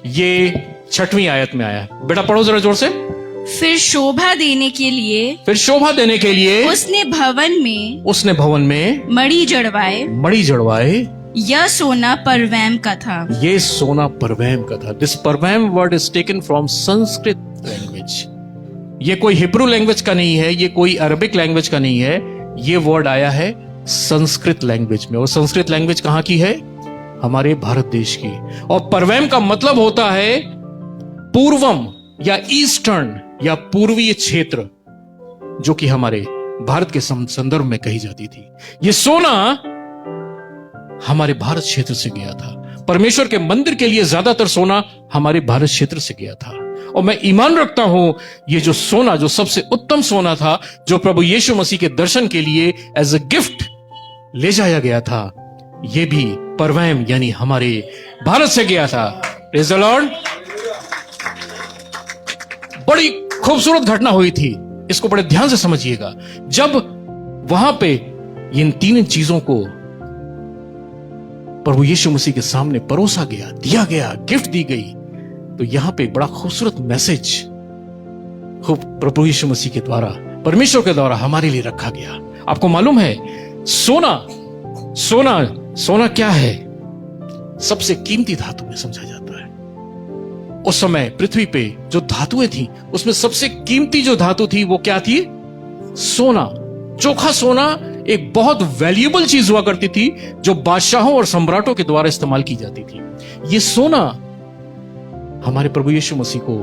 S1: ये 6वीं आयत में आया है। बेटा पढ़ो जरा जोर से।
S2: फिर शोभा देने के लिए,
S1: फिर शोभा देने के लिए
S2: उसने भवन में मणि
S1: जड़वाए।
S2: यह सोना परवैम का था।
S1: ये सोना परवैम का था। This Parvaim word is taken from Sanskrit language. ये कोई हिब्रू लैंग्वेज का नहीं है, ये कोई अरबिक लैंग्वेज का नहीं है, ये वर्ड आया है संस्कृत लैंग्वेज में। और संस्कृत लैंग्वेज कहां की है? हमारे भारत देश की। और परवैम का मतलब होता है पूर्वम या ईस्टर्न या पूर्वीय क्षेत्र, जो कि हमारे भारत के संदर्भ में कही जाती थी। ये सोना हमारे भारत क्षेत्र से गया था। परमेश्वर के मंदिर के लिए ज्यादातर सोना हमारे भारत क्षेत्र से गया था। और मैं ईमान रखता हूं, ये जो सोना, जो सबसे उत्तम सोना था, जो प्रभु यीशु मसीह के दर्शन के लिए एज अ गिफ्ट ले जाया गया था, ये भी परवैम यानी हमारे भारत से गया था। Praise the Lord. बड़ी खूबसूरत घटना हुई थी, इसको बड़े ध्यान से समझिएगा। जब वहां पे इन 3 चीजों को प्रभु यीशु मसीह के सामने परोसा गया, दिया गया, गिफ्ट दी गई, तो यहां पे बड़ा खूबसूरत मैसेज प्रभु यीशु मसीह के द्वारा, परमेश्वर के द्वारा हमारे लिए रखा गया। आपको मालूम है सोना क्या है? सबसे कीमती धातु में समझा जाता है। उस समय पृथ्वी पे जो धातुएं थी, उसमें सबसे कीमती जो धातु थी वो क्या थी? सोना। चोखा सोना एक बहुत वैल्यूएबल चीज हुआ करती थी, जो बादशाहों और सम्राटों के द्वारा इस्तेमाल की जाती थी। ये सोना हमारे प्रभु यीशु मसीह को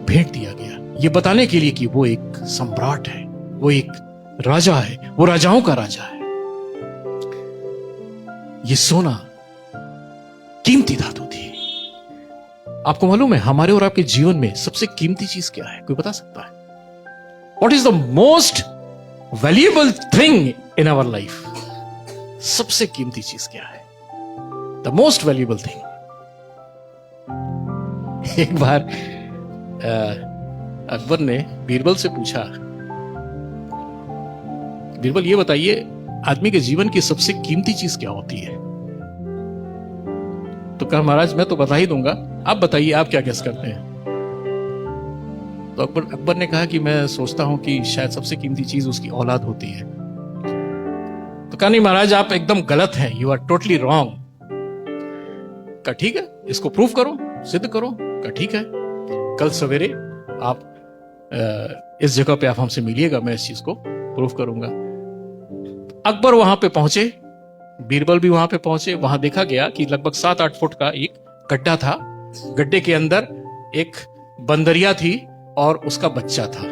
S1: भेंट दिया गया, ये बताने के लिए कि वो एक सम्राट है, वो एक राजा है, वो राजाओं का राजा है। ये सोना कीमती धातु थी। आपको मालूम है हमारे और आपके जीवन में सबसे कीमती चीज क्या है? कोई बता सकता है? What is the most valuable thing in our life? सबसे कीमती चीज क्या है? The most valuable thing. एक बार अकबर ने बीरबल से पूछा, बीरबल ये बताइए, आदमी के जीवन की सबसे कीमती चीज क्या होती है? तो कहा, महाराज मैं तो बता ही दूंगा, आप बताइए आप क्या गेस करते हैं? तो अकबर ने कहा कि मैं सोचता हूं कि शायद सबसे कीमती चीज उसकी औलाद होती है। तो कहा, नहीं महाराज आप एकदम गलत हैं, यू आर टोटली रॉन्ग। कहा ठीक है, इसको प्रूव करो, सिद्ध करो। कहा ठीक है, कल सवेरे आप इस जगह पे आप हमसे मिलिएगा, मैं इस चीज को प्रूव करूंगा। अकबर वहां पे पहुंचे, बीरबल भी वहां पे पहुंचे। वहां देखा गया कि लगभग 7-8 फुट का एक गड्ढा था। गड्ढे के अंदर एक बंदरिया थी और उसका बच्चा था।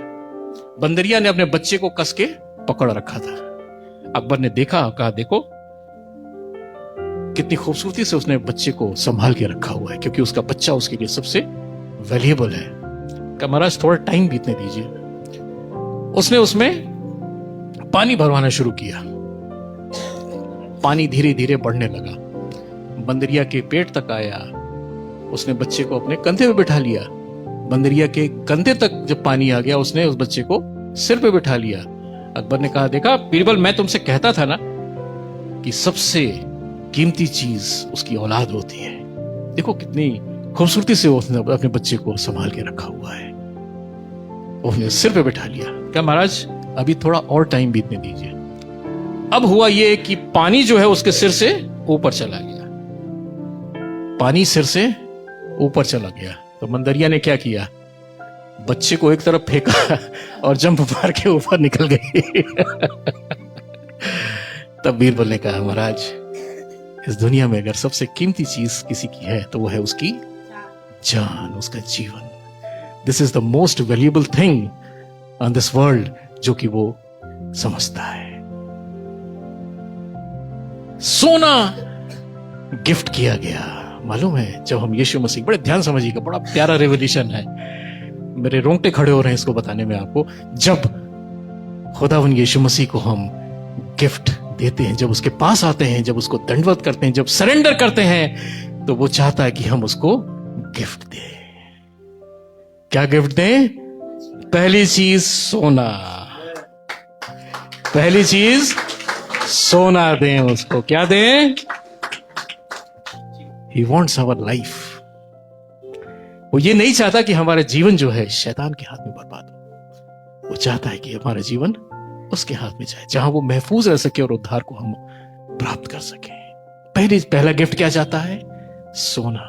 S1: बंदरिया ने अपने बच्चे को कस के पकड़ रखा था। अकबर ने देखा, कहा देखो कितनी खूबसूरती से उसने बच्चे को संभाल के रखा हुआ है, क्योंकि उसका बच्चा उसके लिए सबसे वैल्यूएबल है। कहा महाराज थोड़ा टाइम बीतने दीजिए। उसने उसमें पानी भरवाना शुरू किया। पानी धीरे धीरे बढ़ने लगा, बंदरिया के पेट तक आया। उसने बच्चे को अपने कंधे पे बिठा लिया। बंदरिया के कंधे तक जब पानी आ गया, उसने उस बच्चे को सिर पे बिठा लिया। अकबर ने कहा, देखा बीरबल, मैं तुमसे कहता था ना कि सबसे कीमती चीज उसकी औलाद होती है। देखो कितनी खूबसूरती से उसने अपने बच्चे को संभाल के रखा हुआ है। उसने सिर पे बिठा लिया। क्या महाराज अभी थोड़ा और टाइम बीतने दीजिए। अब हुआ ये कि पानी जो है उसके सिर से ऊपर चला गया। पानी सिर से ऊपर चला गया तो बंदरिया ने क्या किया, बच्चे को एक तरफ फेंका और जंप मार के ऊपर निकल गई। तब बीरबल ने कहा, महाराज इस दुनिया में अगर सबसे कीमती चीज किसी की है तो वो है उसकी जान, उसका जीवन। This is the most valuable thing on this world, जो कि वो समझता है। सोना गिफ्ट किया गया। मालूम है जब हम यीशु मसीह, बड़े ध्यान समझिएगा, बड़ा प्यारा रेवोल्यूशन है, मेरे रोंगटे खड़े हो रहे हैं इसको बताने में आपको। जब खुदावन यीशु मसीह को हम गिफ्ट देते हैं, जब उसके पास आते हैं, जब उसको दंडवत करते हैं, जब सरेंडर करते हैं, तो वो चाहता है कि हम उसको गिफ्ट दें। क्या गिफ्ट दें? पहली चीज सोना, पहली चीज सोना दें उसको। क्या दें? He wants our life. वो ये नहीं चाहता कि हमारा जीवन जो है शैतान के हाथ में बर्बाद हो। वो चाहता है कि हमारा जीवन उसके हाथ में जाए, जहां वो महफूज रह सके और उद्धार को हम प्राप्त कर सके। पहला गिफ्ट क्या चाहता है? सोना।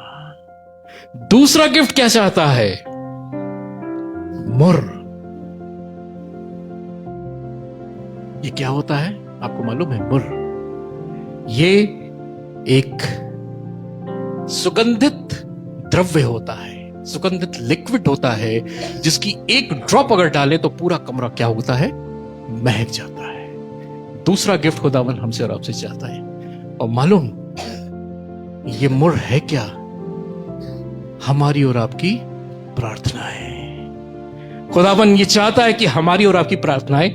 S1: दूसरा गिफ्ट क्या चाहता है? मुर्र। ये क्या होता है आपको मालूम है? मुर्र ये एक सुगंधित द्रव्य होता है, सुगंधित लिक्विड होता है, जिसकी एक ड्रॉप अगर डाले तो पूरा कमरा क्या होता है? महक जाता है। दूसरा गिफ्ट खुदावन हमसे और आपसे चाहता है, और मालूम ये मुर्र है क्या? हमारी और आपकी प्रार्थनाएं। खुदावन ये चाहता है कि हमारी और आपकी प्रार्थनाएं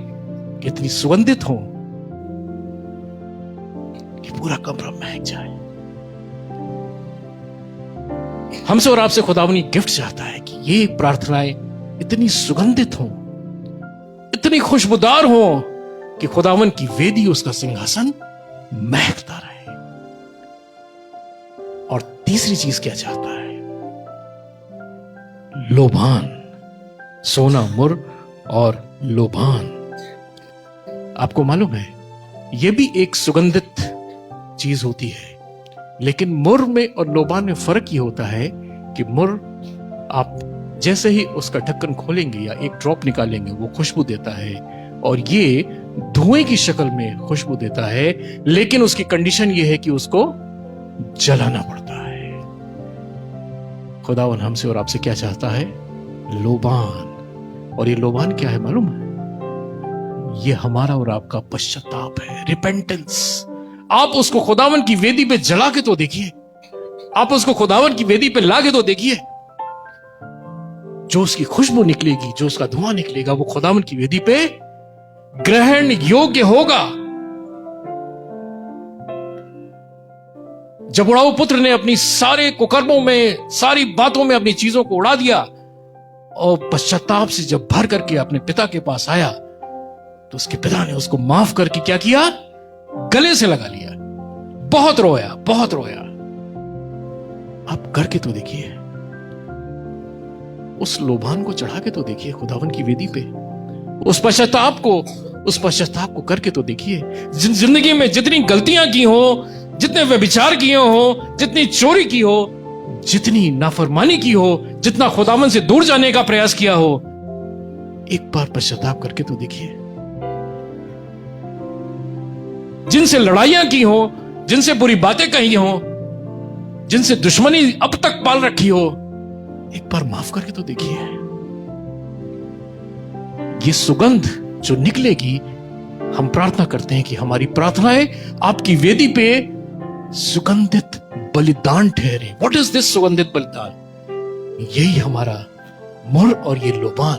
S1: कितनी सुगंधित हों कि पूरा कमरा महक जाए। हमसे और आपसे खुदावन ये गिफ्ट चाहता है कि ये प्रार्थनाएं इतनी सुगंधित हों, इतनी खुशबूदार हों कि खुदावन की वेदी, उसका सिंहासन महकता रहे। और तीसरी चीज क्या चाहता है? लोबान। सोना, मुर्र और लोबान। आपको मालूम है यह भी एक सुगंधित चीज होती है, लेकिन मुर्र में और लोबान में फर्क ये होता है कि मुर्र आप जैसे ही उसका ढक्कन खोलेंगे या एक ड्रॉप निकालेंगे वो खुशबू देता है, और ये धुएं की शक्ल में खुशबू देता है, लेकिन उसकी कंडीशन ये है कि उसको जलाना पड़ता है। खुदावन हमसे और आपसे क्या चाहता है? लोबान। और ये लोबान क्या है मालूम है? ये हमारा और आपका पश्चाताप है, रिपेंटेंस। आप उसको खुदावन की वेदी पे जला के तो देखिए, आप उसको खुदावन की वेदी पे ला के तो देखिए, जो उसकी खुशबू निकलेगी, जो उसका धुआं निकलेगा, वो खुदावन की वेदी पे ग्रहण योग्य होगा। जब उड़ाऊ पुत्र ने अपनी सारे कुकर्मों में, सारी बातों में अपनी चीजों को उड़ा दिया और पश्चाताप से जब भर करके अपने पिता के पास आया, तो उसके पिता ने उसको माफ करके क्या किया? गले से लगा लिया। बहुत रोया, बहुत रोया। आप करके तो देखिए, उस लोबान को चढ़ा के तो देखिए खुदावन की वेदी पे, उस पश्चाताप को करके तो देखिए। जिंदगी में जितनी गलतियां की हो, जितने व्यभिचार किए हो, जितनी चोरी की हो, जितनी नाफरमानी की हो, जितना खुदावन से दूर जाने का प्रयास किया हो, एक बार पश्चाताप करके तो देखिए। जिनसे लड़ाइयां की हो, जिनसे बुरी बातें कही हो, जिनसे दुश्मनी अब तक पाल रखी हो, एक बार माफ करके तो देखिए। ये सुगंध जो निकलेगी, हम प्रार्थना करते हैं कि हमारी प्रार्थनाएं आपकी वेदी पे सुगंधित बलिदान ठहरे। व्हाट इज दिस सुगंधित बलिदान? यही हमारा मुर्र और ये लोबान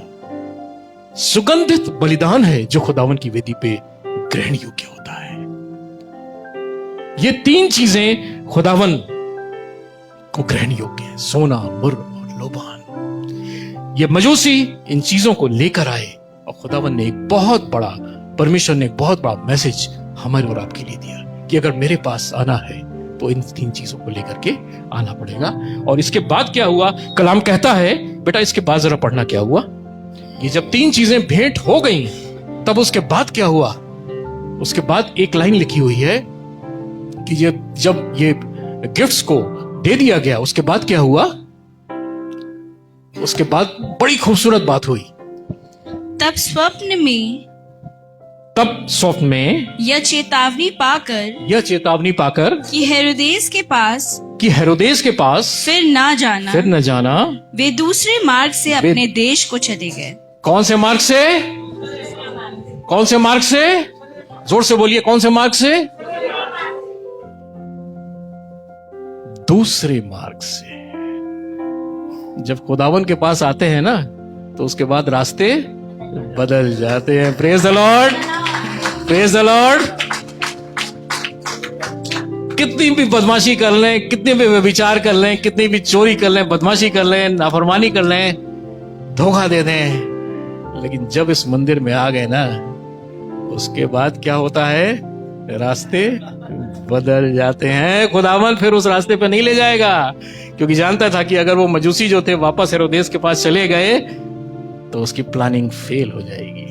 S1: सुगंधित बलिदान है जो खुदावन की वेदी पे ग्रहण योग्य होता है। ये तीन चीजें खुदावन को ग्रहण योग्य है, सोना, मुर्र और लोबान। ये मजूसी इन चीजों को लेकर आए और खुदावन ने एक बहुत बड़ा, परमेश्वर ने एक बहुत बड़ा मैसेज हमारे और आपके लिए दिया कि अगर मेरे पास आना है तो इन तीन चीजों को लेकर के आना पड़ेगा। और इसके बाद क्या हुआ? कलाम कहता है, बेटा इसके बाद जरा पढ़ना क्या हुआ। ये जब तीन चीजें भेंट हो गई, तब उसके बाद क्या हुआ? उसके बाद एक लाइन लिखी हुई है कि जब ये गिफ्ट्स को दे दिया गया, उसके बाद क्या हुआ? उसके बाद बड़ी खूबसूरत बात हुई।
S2: तब स्वप्न में यह चेतावनी पाकर कि हेरोदेस के पास फिर न जाना वे दूसरे मार्ग से अपने देश को चले गए।
S1: कौन से मार्ग से? जोर से बोलिए, कौन से मार्ग से? दूसरे मार्ग से। जब खुदावन के पास आते हैं ना, तो उसके बाद रास्ते बदल जाते हैं। Praise the Lord, praise the Lord. कितनी भी बदमाशी कर लें, कितने भी व्यभिचार कर लें, कितनी भी चोरी कर लें, बदमाशी कर लें, नाफरमानी कर लें, धोखा दे दें, लेकिन जब इस मंदिर में आ गए ना, उसके बाद क्या होता है? रास्ते बदल जाते हैं। खुदावंद फिर उस रास्ते पे नहीं ले जाएगा, क्योंकि जानता था कि अगर वो मजूसी जो थे वापस हेरोदेस के पास चले गए तो उसकी प्लानिंग फेल हो जाएगी,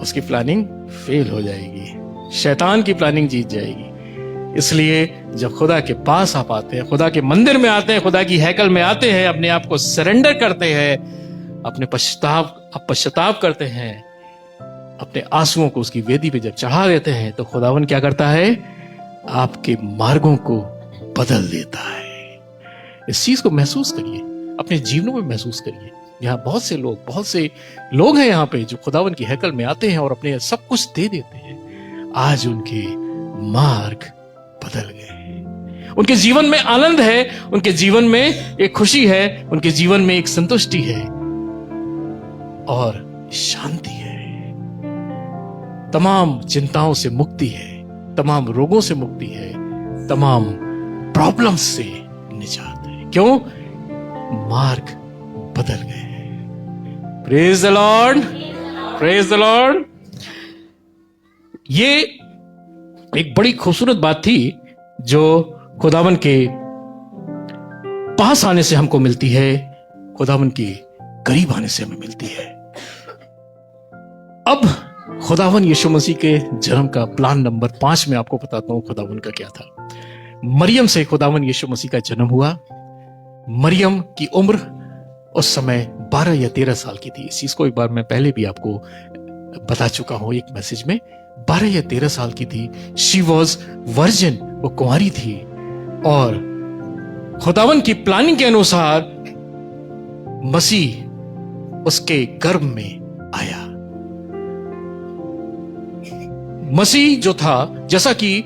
S1: उसकी प्लानिंग फेल हो जाएगी, शैतान की प्लानिंग जीत जाएगी। इसलिए जब खुदा के पास आप आते हैं, खुदा के मंदिर में आते हैं, खुदा की हैकल में आते हैं, अपने आप को सरेंडर करते हैं, अपने पश्चाताप करते हैं, अपने आंसुओं को उसकी वेदी पे जब चढ़ा देते हैं, तो खुदावन क्या करता है? आपके मार्गों को बदल देता है। इस चीज को महसूस करिए, अपने जीवनों में महसूस करिए। यहाँ बहुत से लोग हैं यहाँ पे जो खुदावन की हैकल में आते हैं और अपने सब कुछ दे देते हैं। आज उनके मार्ग बदल गए, उनके जीवन में आनंद है, उनके जीवन में एक खुशी है, उनके जीवन में एक संतुष्टि है और शांति है। तमाम चिंताओं से मुक्ति है, तमाम रोगों से मुक्ति है, तमाम प्रॉब्लम्स से निजात है। क्यों? मार्ग बदल गए। Praise the Lord, praise the Lord. ये एक बड़ी खूबसूरत बात थी जो खुदावन के पास आने से हमको मिलती है, खुदावन के करीब आने से हमें मिलती है। अब खुदावन यीशु मसीह के जन्म का प्लान नंबर 5 में आपको बताता हूं खुदावन का क्या था। मरियम से खुदावन यीशु मसीह का जन्म हुआ। मरियम की उम्र उस समय 12 या 13 साल की थी। इस चीज को एक बार मैं पहले भी आपको बता चुका हूं एक मैसेज में। 12 या 13 साल की थी। शी वॉज वर्जिन, वो कुंवारी थी। और खुदावन की प्लानिंग के अनुसार मसीह उसके गर्भ में आया। मसीह जो था, जैसा कि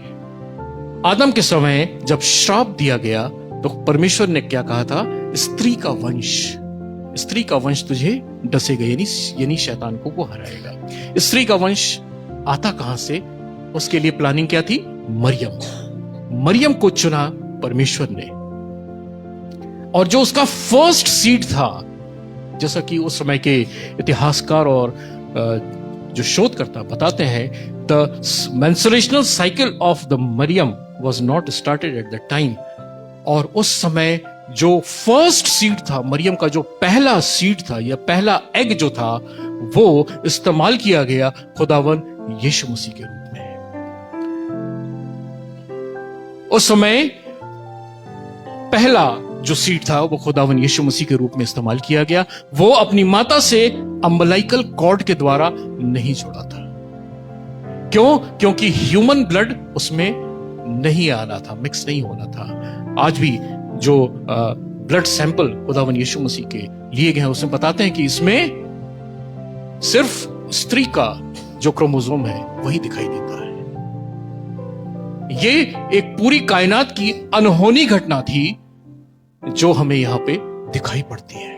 S1: आदम के समय जब श्राप दिया गया तो परमेश्वर ने क्या कहा था? स्त्री का वंश तुझे डसेगा, यानी शैतान को वो हराएगा। स्त्री का वंश आता कहां से? उसके लिए प्लानिंग क्या थी? मरियम को चुना परमेश्वर ने। और जो उसका फर्स्ट सीड था, जैसा कि उस समय के इतिहासकार और जो शोधकर्ता बताते हैं, the menstruational cycle of the Mariam was not started at the time. और उस समय जो फर्स्ट सीड था, मरियम का जो पहला सीड था या पहला एग जो था, वो इस्तेमाल किया गया खुदावन यीशु मसीह के रूप में। उस समय पहला जो सीड था वो खुदावन यीशु मसीह के रूप में इस्तेमाल किया गया। वो अपनी माता से अम्बलाइकल कॉर्ड के द्वारा नहीं जुड़ा था। क्यों? क्योंकि ह्यूमन ब्लड उसमें नहीं आना था, मिक्स नहीं होना था। आज भी जो ब्लड सैंपल खुदावन यीशु मसीह के लिए गए हैं उसमें बताते हैं कि इसमें सिर्फ स्त्री का जो क्रोमोसोम है वही दिखाई देता है। ये एक पूरी कायनात की अनहोनी घटना थी जो हमें यहां पे दिखाई पड़ती है।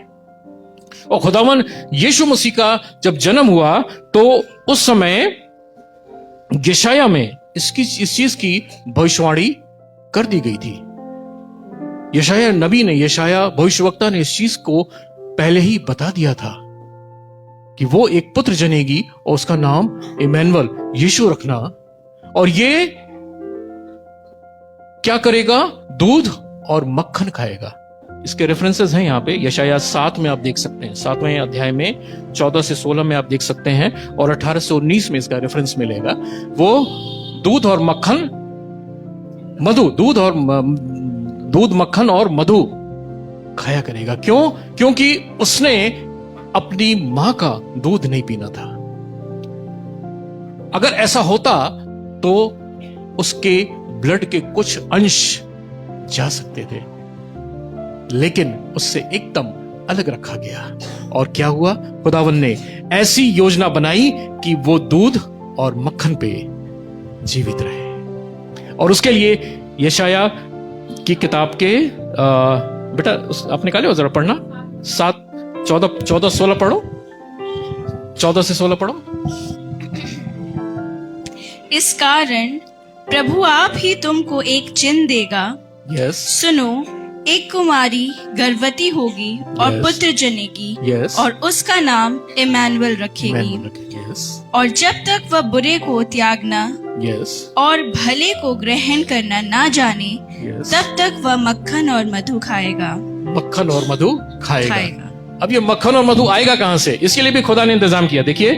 S1: और खुदावन यीशु मसीह का जब जन्म हुआ तो उस समय यशाया में इस चीज की भविष्यवाणी कर दी गई थी। यशाया नबी ने, यशाया भविष्यवक्ता ने इस चीज को पहले ही बता दिया था कि वो एक पुत्र जनेगी और उसका नाम इमैनुअल, यीशु रखना। और ये क्या करेगा? दूध और मक्खन खाएगा। इसके रेफरेंसेस हैं यहाँ पे। यशाया 7 में आप देख सकते हैं, 7वें अध्याय में 14 से 16 में आप देख सकते हैं, और 18 से 19 में इसका रेफरेंस मिलेगा। वो दूध और मक्खन, मधु, दूध मक्खन और मधु खाया करेगा। क्यों? क्योंकि उसने अपनी मां का दूध नहीं पीना था। अगर ऐसा होता तो उसके ब्लड के कुछ अंश जा सकते थे, लेकिन उससे एकदम अलग रखा गया। और क्या हुआ? खुदावन ने ऐसी योजना बनाई कि वो दूध और मक्खन पे जीवित रहे। और उसके लिए यशाया की किताब के बेटा आप निकाले हो, जरा पढ़ना, 14-16 पढ़ो। 14 से 16 पढ़ो।
S2: इस कारण प्रभु आप ही तुमको एक चिन्ह देगा।
S1: यस।
S2: सुनो, एक कुमारी गर्भवती होगी और
S1: Yes.
S2: पुत्र जनेगी।
S1: Yes.
S2: और उसका नाम इमैनुअल रखेगी।
S1: यस।
S2: और जब तक वह बुरे को त्यागना
S1: यस।
S2: और भले को ग्रहण करना ना जाने,
S1: यस।
S2: तब तक वह मक्खन और मधु खाएगा।
S1: मक्खन और मधु खाएगा। अब ये मक्खन और मधु आएगा कहां से? इसके लिए भी खुदा ने इंतजाम किया। देखिए,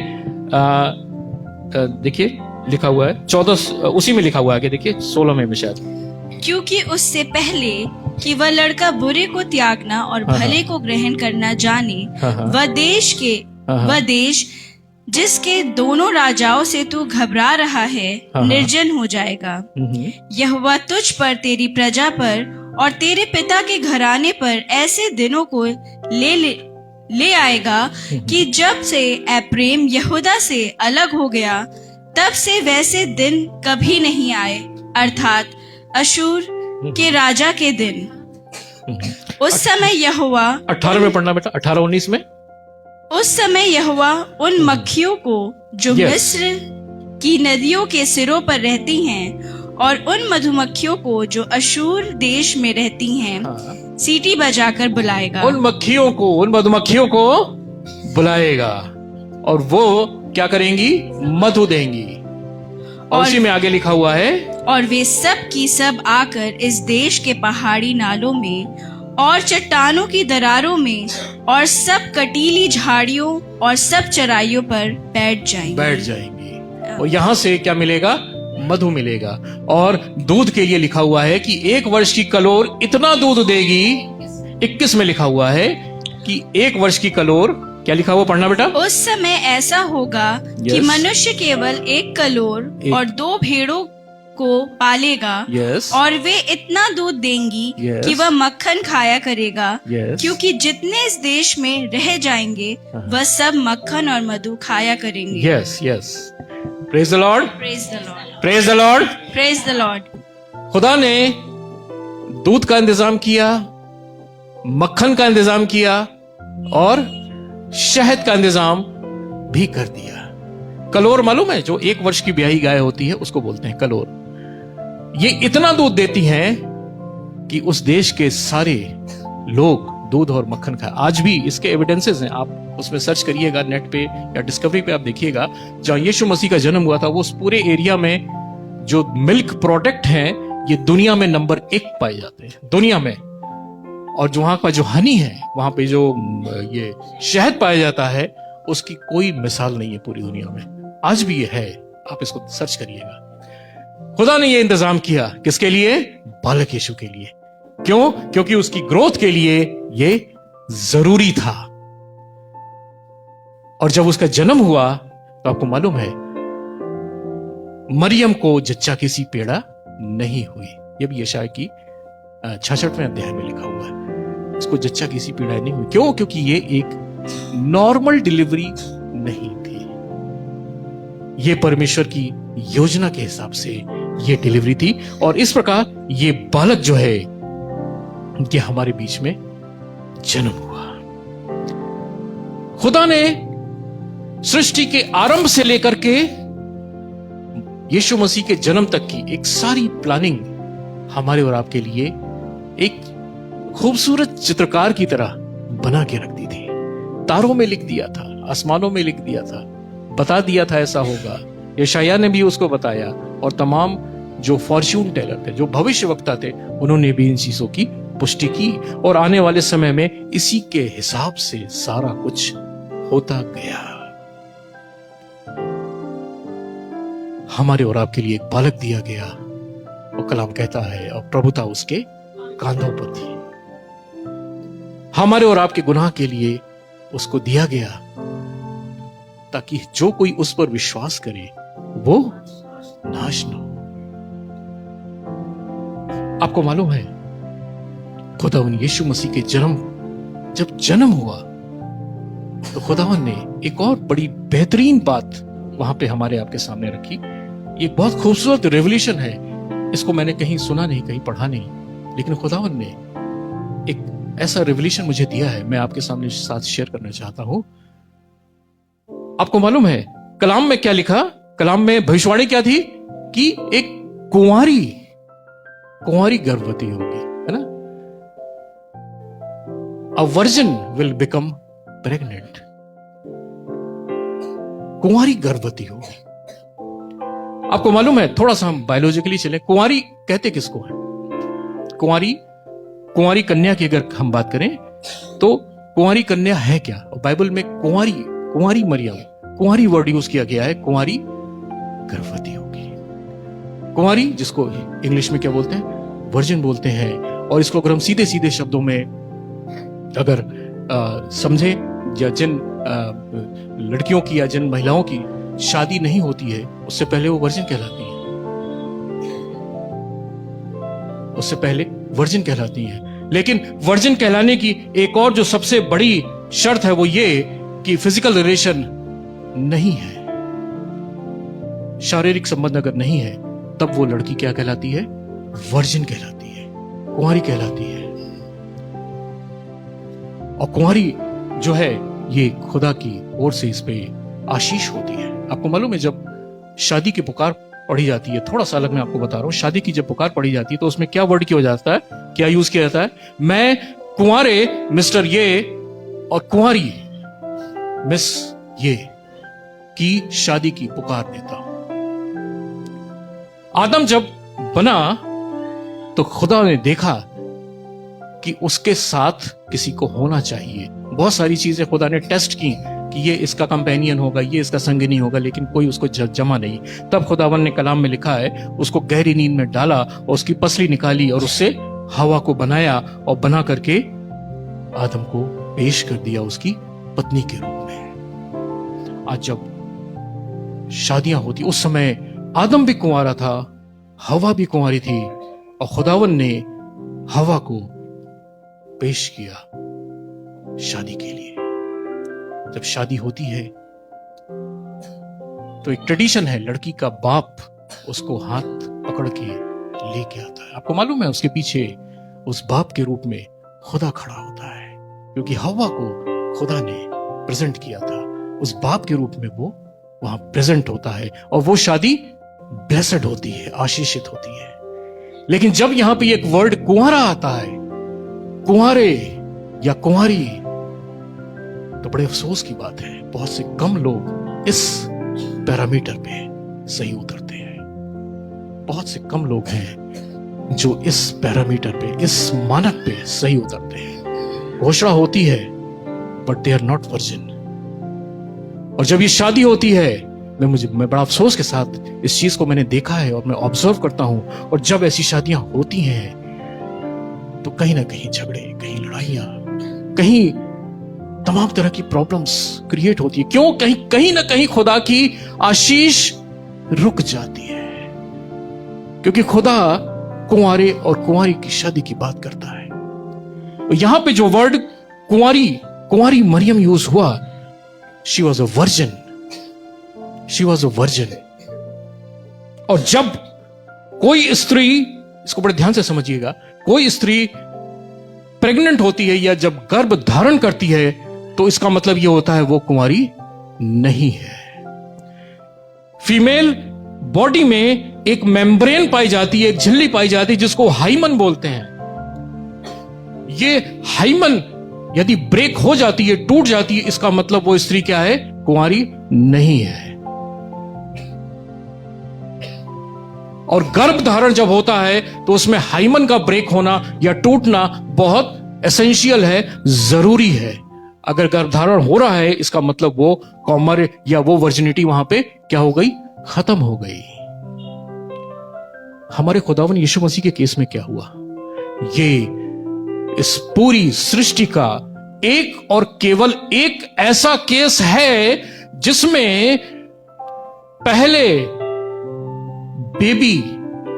S1: देखिए लिखा हुआ है 14, उसी में लिखा हुआ है कि देखिए 16 में शायद।
S2: क्योंकि उससे पहले कि वह लड़का बुरे को त्यागना और भले को ग्रहण करना जाने, वह देश जिसके दोनों राजाओं से तू घबरा रहा है निर्जन हो जाएगा। यहोवा तुझ पर, तेरी प्रजा पर और तेरे पिता के घराने पर ऐसे दिनों को ले आएगा कि जब से एप्रैम यहूदा से अलग हो गया, तब से वैसे दिन कभी नहीं आए, अर्थात अशूर के राजा के दिन। उस समय यहोवा,
S1: 18 में पढ़ना बेटा, 18-19 में।
S2: उस समय यहोवा उन मक्खियों को जो मिस्र की नदियों के सिरों पर रहती हैं और उन मधुमक्खियों को जो अशूर देश में रहती हैं, सीटी बजाकर बुलाएगा।
S1: उन मक्खियों को, उन मधुमक्खियों को बुलाएगा और वो क्या करेंगी? मधु देंगी। और उसी में आगे लिखा हुआ है,
S2: और वे सब की सब आकर इस देश के पहाड़ी नालों में और चट्टानों की दरारों में और सब कटीली झाड़ियों और सब चराइयों पर बैठ जाएंगे। और यहाँ से क्या मिलेगा? मधु मिलेगा। और दूध के लिए लिखा हुआ है कि 1 वर्ष की कलोर इतना दूध देगी। 21 में लिखा हुआ है कि 1 वर्ष की कलोर, क्या लिखा हुआ पढ़ना बेटा? उस समय ऐसा होगा कि मनुष्य केवल 1 कलोर और 2 भेड़ों को पालेगा। और वे इतना दूध देंगी कि वह मक्खन खाया करेगा। क्योंकि जितने इस देश में रह जाएंगे वह सब मक्खन और मधु खाया करेंगे।
S1: Yes yes. Praise the Lord,
S2: praise the Lord,
S1: praise the Lord,
S2: praise the Lord.
S1: खुदा ने दूध का इंतजाम किया, मक्खन का इंतजाम किया और शहद का इंतजाम भी कर दिया। कलोर मालूम है? जो 1 वर्ष की ब्याही गाय होती है उसको बोलते हैं कलोर। ये इतना दूध देती हैं कि उस देश के सारे लोग दूध और मक्खन खाए। आज भी इसके एविडेंसेस हैं, आप उसमें सर्च करिएगा नेट पे या डिस्कवरी पे, आप देखिएगा जहां यीशु मसीह का जन्म हुआ था वो उस पूरे एरिया में जो मिल्क प्रोडक्ट हैं ये दुनिया में नंबर 1 पाए जाते हैं दुनिया में। और जो वहां का जो हनी है, वहां पे जो ये शहद पाया जाता है, उसकी कोई मिसाल नहीं है पूरी दुनिया में। आज भी ये है, आप इसको सर्च करिएगा। खुदा ने ये इंतजाम किया किसके लिए? बालक यीशु के लिए। क्यों? क्योंकि उसकी ग्रोथ के लिए ये जरूरी था। और जब उसका जन्म हुआ तो आपको मालूम है मरियम को जच्चा किसी पीड़ा नहीं हुई। ये भी यशायाह की 66वें अध्याय में लिखा हुआ है, उसको जच्चा किसी पीड़ा नहीं हुई। क्यों? क्योंकि ये एक नॉर्मल डिलीवरी नहीं थी, ये परमेश्वर की योजना के हिसाब से ये डिलीवरी थी। और इस प्रकार ये बालक जो है ये हमारे बीच में जन्म हुआ। खुदा ने सृष्टि के आरंभ से लेकर के यीशु मसीह के जन्म तक की एक सारी प्लानिंग हमारे और आपके लिए एक खूबसूरत चित्रकार की तरह बना के रख दी थी। तारों में लिख दिया था, आसमानों में लिख दिया था, बता दिया था ऐसा होगा। यशायाह ने भी उसको बताया और तमाम जो फॉर्च्यून टेलर थे, जो भविष्यवक्ता थे, उन्होंने भी इन चीजों की पुष्टि की। और आने वाले समय में इसी के हिसाब से सारा कुछ होता गया। हमारे और आपके लिए एक बालक दिया गया, वो कलाम कहता है, और प्रभुता उसके कांधों पर थी। हमारे और आपके गुनाह के लिए उसको दिया गया ताकि जो कोई उस पर विश्वास करे वो नाश न हो। आपको मालूम है खुदावन यीशु मसीह के जब जन्म हुआ तो खुदावन ने एक और बड़ी बेहतरीन बात वहां पे हमारे आपके सामने रखी। एक बहुत खूबसूरत रेवल्यूशन है, इसको मैंने कहीं सुना नहीं, कहीं पढ़ा नहीं, लेकिन खुदावन ने एक ऐसा रेवल्यूशन मुझे दिया है, मैं आपके सामने साथ शेयर करना चाहता हूं। आपको मालूम है कलाम में क्या लिखा? कलाम में भविष्यवाणी क्या थी कि एक कुंवारी गर्भवती होगी, है ना? A virgin will become pregnant. कुंवारी गर्भवती होगी। आपको मालूम है, थोड़ा सा हम बायोलॉजिकली चले, कुंवारी कहते किसको है? कुंवारी कन्या की अगर हम बात करें तो कुंवारी कन्या है क्या? और बाइबल में कुंवारी मरियम, कुंवारी वर्ड यूज किया गया है, कुंवारी गर्भवती होगी। कुंवारी जिसको इंग्लिश में क्या बोलते हैं? वर्जिन बोलते हैं। और इसको अगर हम सीधे सीधे शब्दों में अगर समझे, या जिन लड़कियों की या जिन महिलाओं की शादी नहीं होती है उससे पहले वो वर्जिन कहलाती है, उससे पहले वर्जिन कहलाती है। लेकिन वर्जिन कहलाने की एक और जो सबसे बड़ी शर्त है वो ये कि फिजिकल रिलेशन नहीं है, शारीरिक संबंध अगर नहीं है तब वो लड़की क्या कहलाती है? वर्जिन कहलाती है, कुंवारी कहलाती है। और कुंवारी जो है ये खुदा की ओर से इस पे आशीष होती है। आपको मालूम है जब शादी की पुकार पढ़ी जाती है, थोड़ा सा अलग मैं आपको बता रहा हूं, शादी की जब पुकार पढ़ी जाती है तो उसमें क्या वर्ड किया जाता है, क्या यूज किया जाता है? मैं कुंवारे मिस्टर ये और कुंवारी मिस ये की शादी की पुकार देता हूं। आदम जब बना तो खुदा ने देखा कि उसके साथ किसी को होना चाहिए। बहुत सारी चीजें खुदा ने टेस्ट की कि ये इसका कंपेनियन होगा, ये इसका संगिनी होगा, लेकिन कोई उसको जमा नहीं। तब खुदावन ने कलाम में लिखा है उसको गहरी नींद में डाला और उसकी पसली निकाली और उससे हवा को बनाया और बना करके आदम को पेश कर दिया उसकी पत्नी के रूप में। आज जब शादियां होती, उस समय आदम भी कुंवारा था, हवा भी कुंवारी थी और खुदावन ने हवा को पेश किया शादी के लिए। जब शादी होती है तो एक ट्रेडिशन है, लड़की का बाप उसको हाथ पकड़ के लेके आता है। आपको मालूम है उसके पीछे उस बाप के रूप में खुदा खड़ा होता है, क्योंकि हवा को खुदा ने प्रेजेंट किया था, उस बाप के रूप में वो वहां प्रेजेंट होता है और वो शादी ब्लेसड होती है, आशीषित होती है। लेकिन जब यहां पे एक वर्ड कुंवारा आता है, कुंवारे या कुंवारी, तो बड़े अफसोस की बात है बहुत से कम लोग इस पैरामीटर पे सही उतरते हैं। बहुत से कम लोग हैं जो इस पैरामीटर पे, इस मानक पे सही उतरते हैं। घोषणा होती है but they are not virgin. और जब ये शादी होती है, मैं बड़ा अफसोस के साथ इस चीज को मैंने देखा है और मैं ऑब्जर्व करता हूं, और जब ऐसी शादियां होती हैं तो कहीं ना कहीं झगड़े, कहीं लड़ाइयां, कहीं तमाम तरह की प्रॉब्लम्स क्रिएट होती है। क्यों? कहीं ना कहीं खुदा की आशीष रुक जाती है, क्योंकि खुदा कुंवारे और कुंवारी की शादी की बात करता है। और यहां पे जो वर्ड कुंवारी मरियम यूज हुआ, she was a virgin, she was a virgin. और जब कोई स्त्री, इसको बड़े ध्यान से समझिएगा, कोई स्त्री प्रेग्नेंट होती है या जब गर्भ धारण करती है तो इसका मतलब यह होता है वो कुंवारी नहीं है। फीमेल बॉडी में एक मेम्ब्रेन पाई जाती है, एक झिल्ली पाई जाती है जिसको हाइमन बोलते हैं। ये हाइमन यदि ब्रेक हो जाती है, टूट जाती है, इसका मतलब वो स्त्री क्या है? कुंवारी नहीं है। और गर्भ धारण जब होता है तो उसमें हाइमन का ब्रेक होना या टूटना बहुत एसेंशियल है, जरूरी है। अगर गर्भधारण हो रहा है इसका मतलब वो कॉमर या वो वर्जिनिटी वहां पे क्या हो गई? खत्म हो गई। हमारे खुदावन यीशु मसीह के केस में क्या हुआ? ये इस पूरी सृष्टि का एक और केवल एक ऐसा केस है जिसमें पहले बेबी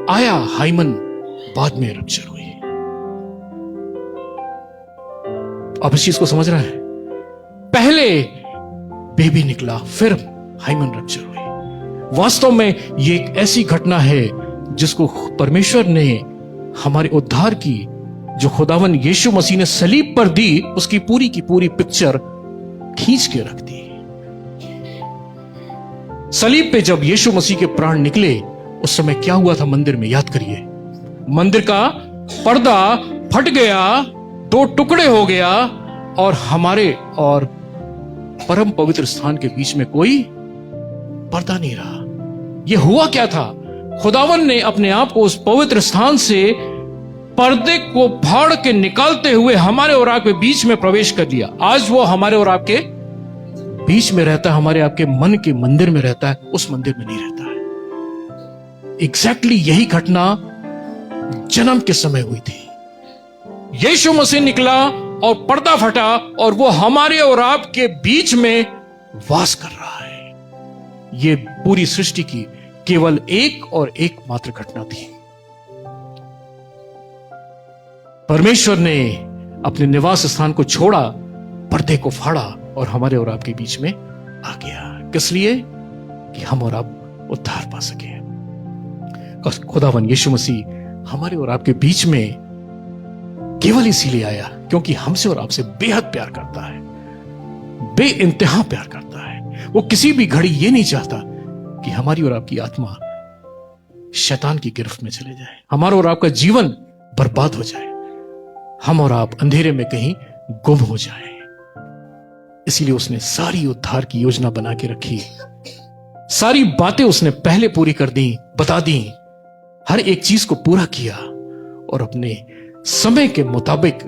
S1: आया, हाइमन बाद में रप्चर हुई। आप इस चीज को समझ रहे हैं? पहले बेबी निकला, फिर हाइमन रप्चर हुई। वास्तव में ये एक ऐसी घटना है जिसको परमेश्वर ने हमारे उद्धार की, जो खुदावन यीशु मसीह ने सलीब पर दी, उसकी पूरी की पूरी पिक्चर खींच के रख दी। सलीब पे जब यीशु मसीह के प्राण निकले, उस समय क्या हुआ था मंदिर में, याद करिए। मंदिर का पर्दा फट गया, 2 टुकड़े हो गया, और हमारे और परम पवित्र स्थान के बीच में कोई पर्दा नहीं रहा। यह हुआ क्या था? खुदावन ने अपने आप को उस पवित्र स्थान से पर्दे को फाड़ के निकालते हुए हमारे और आपके बीच में प्रवेश कर लिया। आज वो हमारे और आपके बीच में रहता है, हमारे आपके मन के मंदिर में रहता है, उस मंदिर में नहीं रहता है। एग्जैक्टली यही घटना जन्म के समय हुई थी। यीशु मसीह निकला और पर्दा फटा, और वो हमारे और आपके बीच में वास कर रहा है। ये पूरी सृष्टि की केवल एक और एकमात्र घटना थी। परमेश्वर ने अपने निवास स्थान को छोड़ा, पर्दे को फाड़ा और हमारे और आपके बीच में आ गया। किस लिए? कि हम और आप उद्धार पा सके। खुदावन यीशु मसीह हमारे और आपके बीच में केवल इसीलिए आया क्योंकि हमसे और आपसे बेहद प्यार करता है, बेइंतहा प्यार करता है। वो किसी भी घड़ी ये नहीं चाहता कि हमारी और आपकी आत्मा शैतान की गिरफ्त में चले जाए, हमारा और आपका जीवन बर्बाद हो जाए, हम और आप अंधेरे में कहीं गुम हो जाएं। इसीलिए उसने सारी उद्धार की योजना बना के रखी, सारी बातें उसने पहले पूरी कर दी, बता दी, हर एक चीज को पूरा किया, और अपने समय के मुताबिक,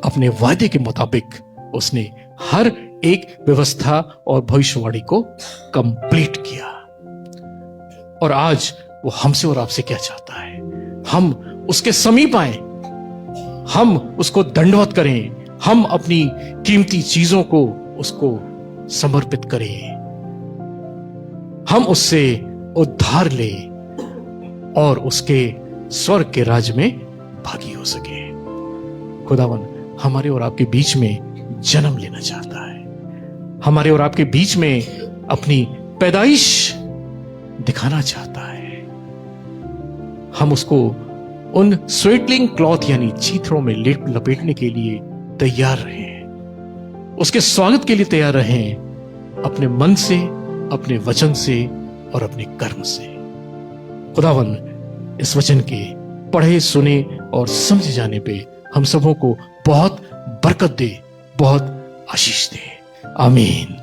S1: अपने वायदे के मुताबिक उसने हर एक व्यवस्था और भविष्यवाणी को कंप्लीट किया। और आज वो हमसे और आपसे क्या चाहता है? हम उसके समीप आए, हम उसको दंडवत करें, हम अपनी कीमती चीजों को उसको समर्पित करें, हम उससे उद्धार लें और उसके स्वर्ग के राज्य में भागी हो सके। खुदावन हमारे और आपके बीच में जन्म लेना चाहता है, हमारे और आपके बीच में अपनी पैदाइश दिखाना चाहता है। हम उसको उन स्वेटलिंग क्लॉथ यानी चीथड़ों में लपेटने के लिए तैयार रहें, उसके स्वागत के लिए तैयार रहें, अपने मन से, अपने वचन से और अपने कर्म से। खुदावन इस वचन के पढ़े, सुने और समझे जाने पे हम सबों को बहुत बरकत दे, बहुत आशीष दे। आमीन।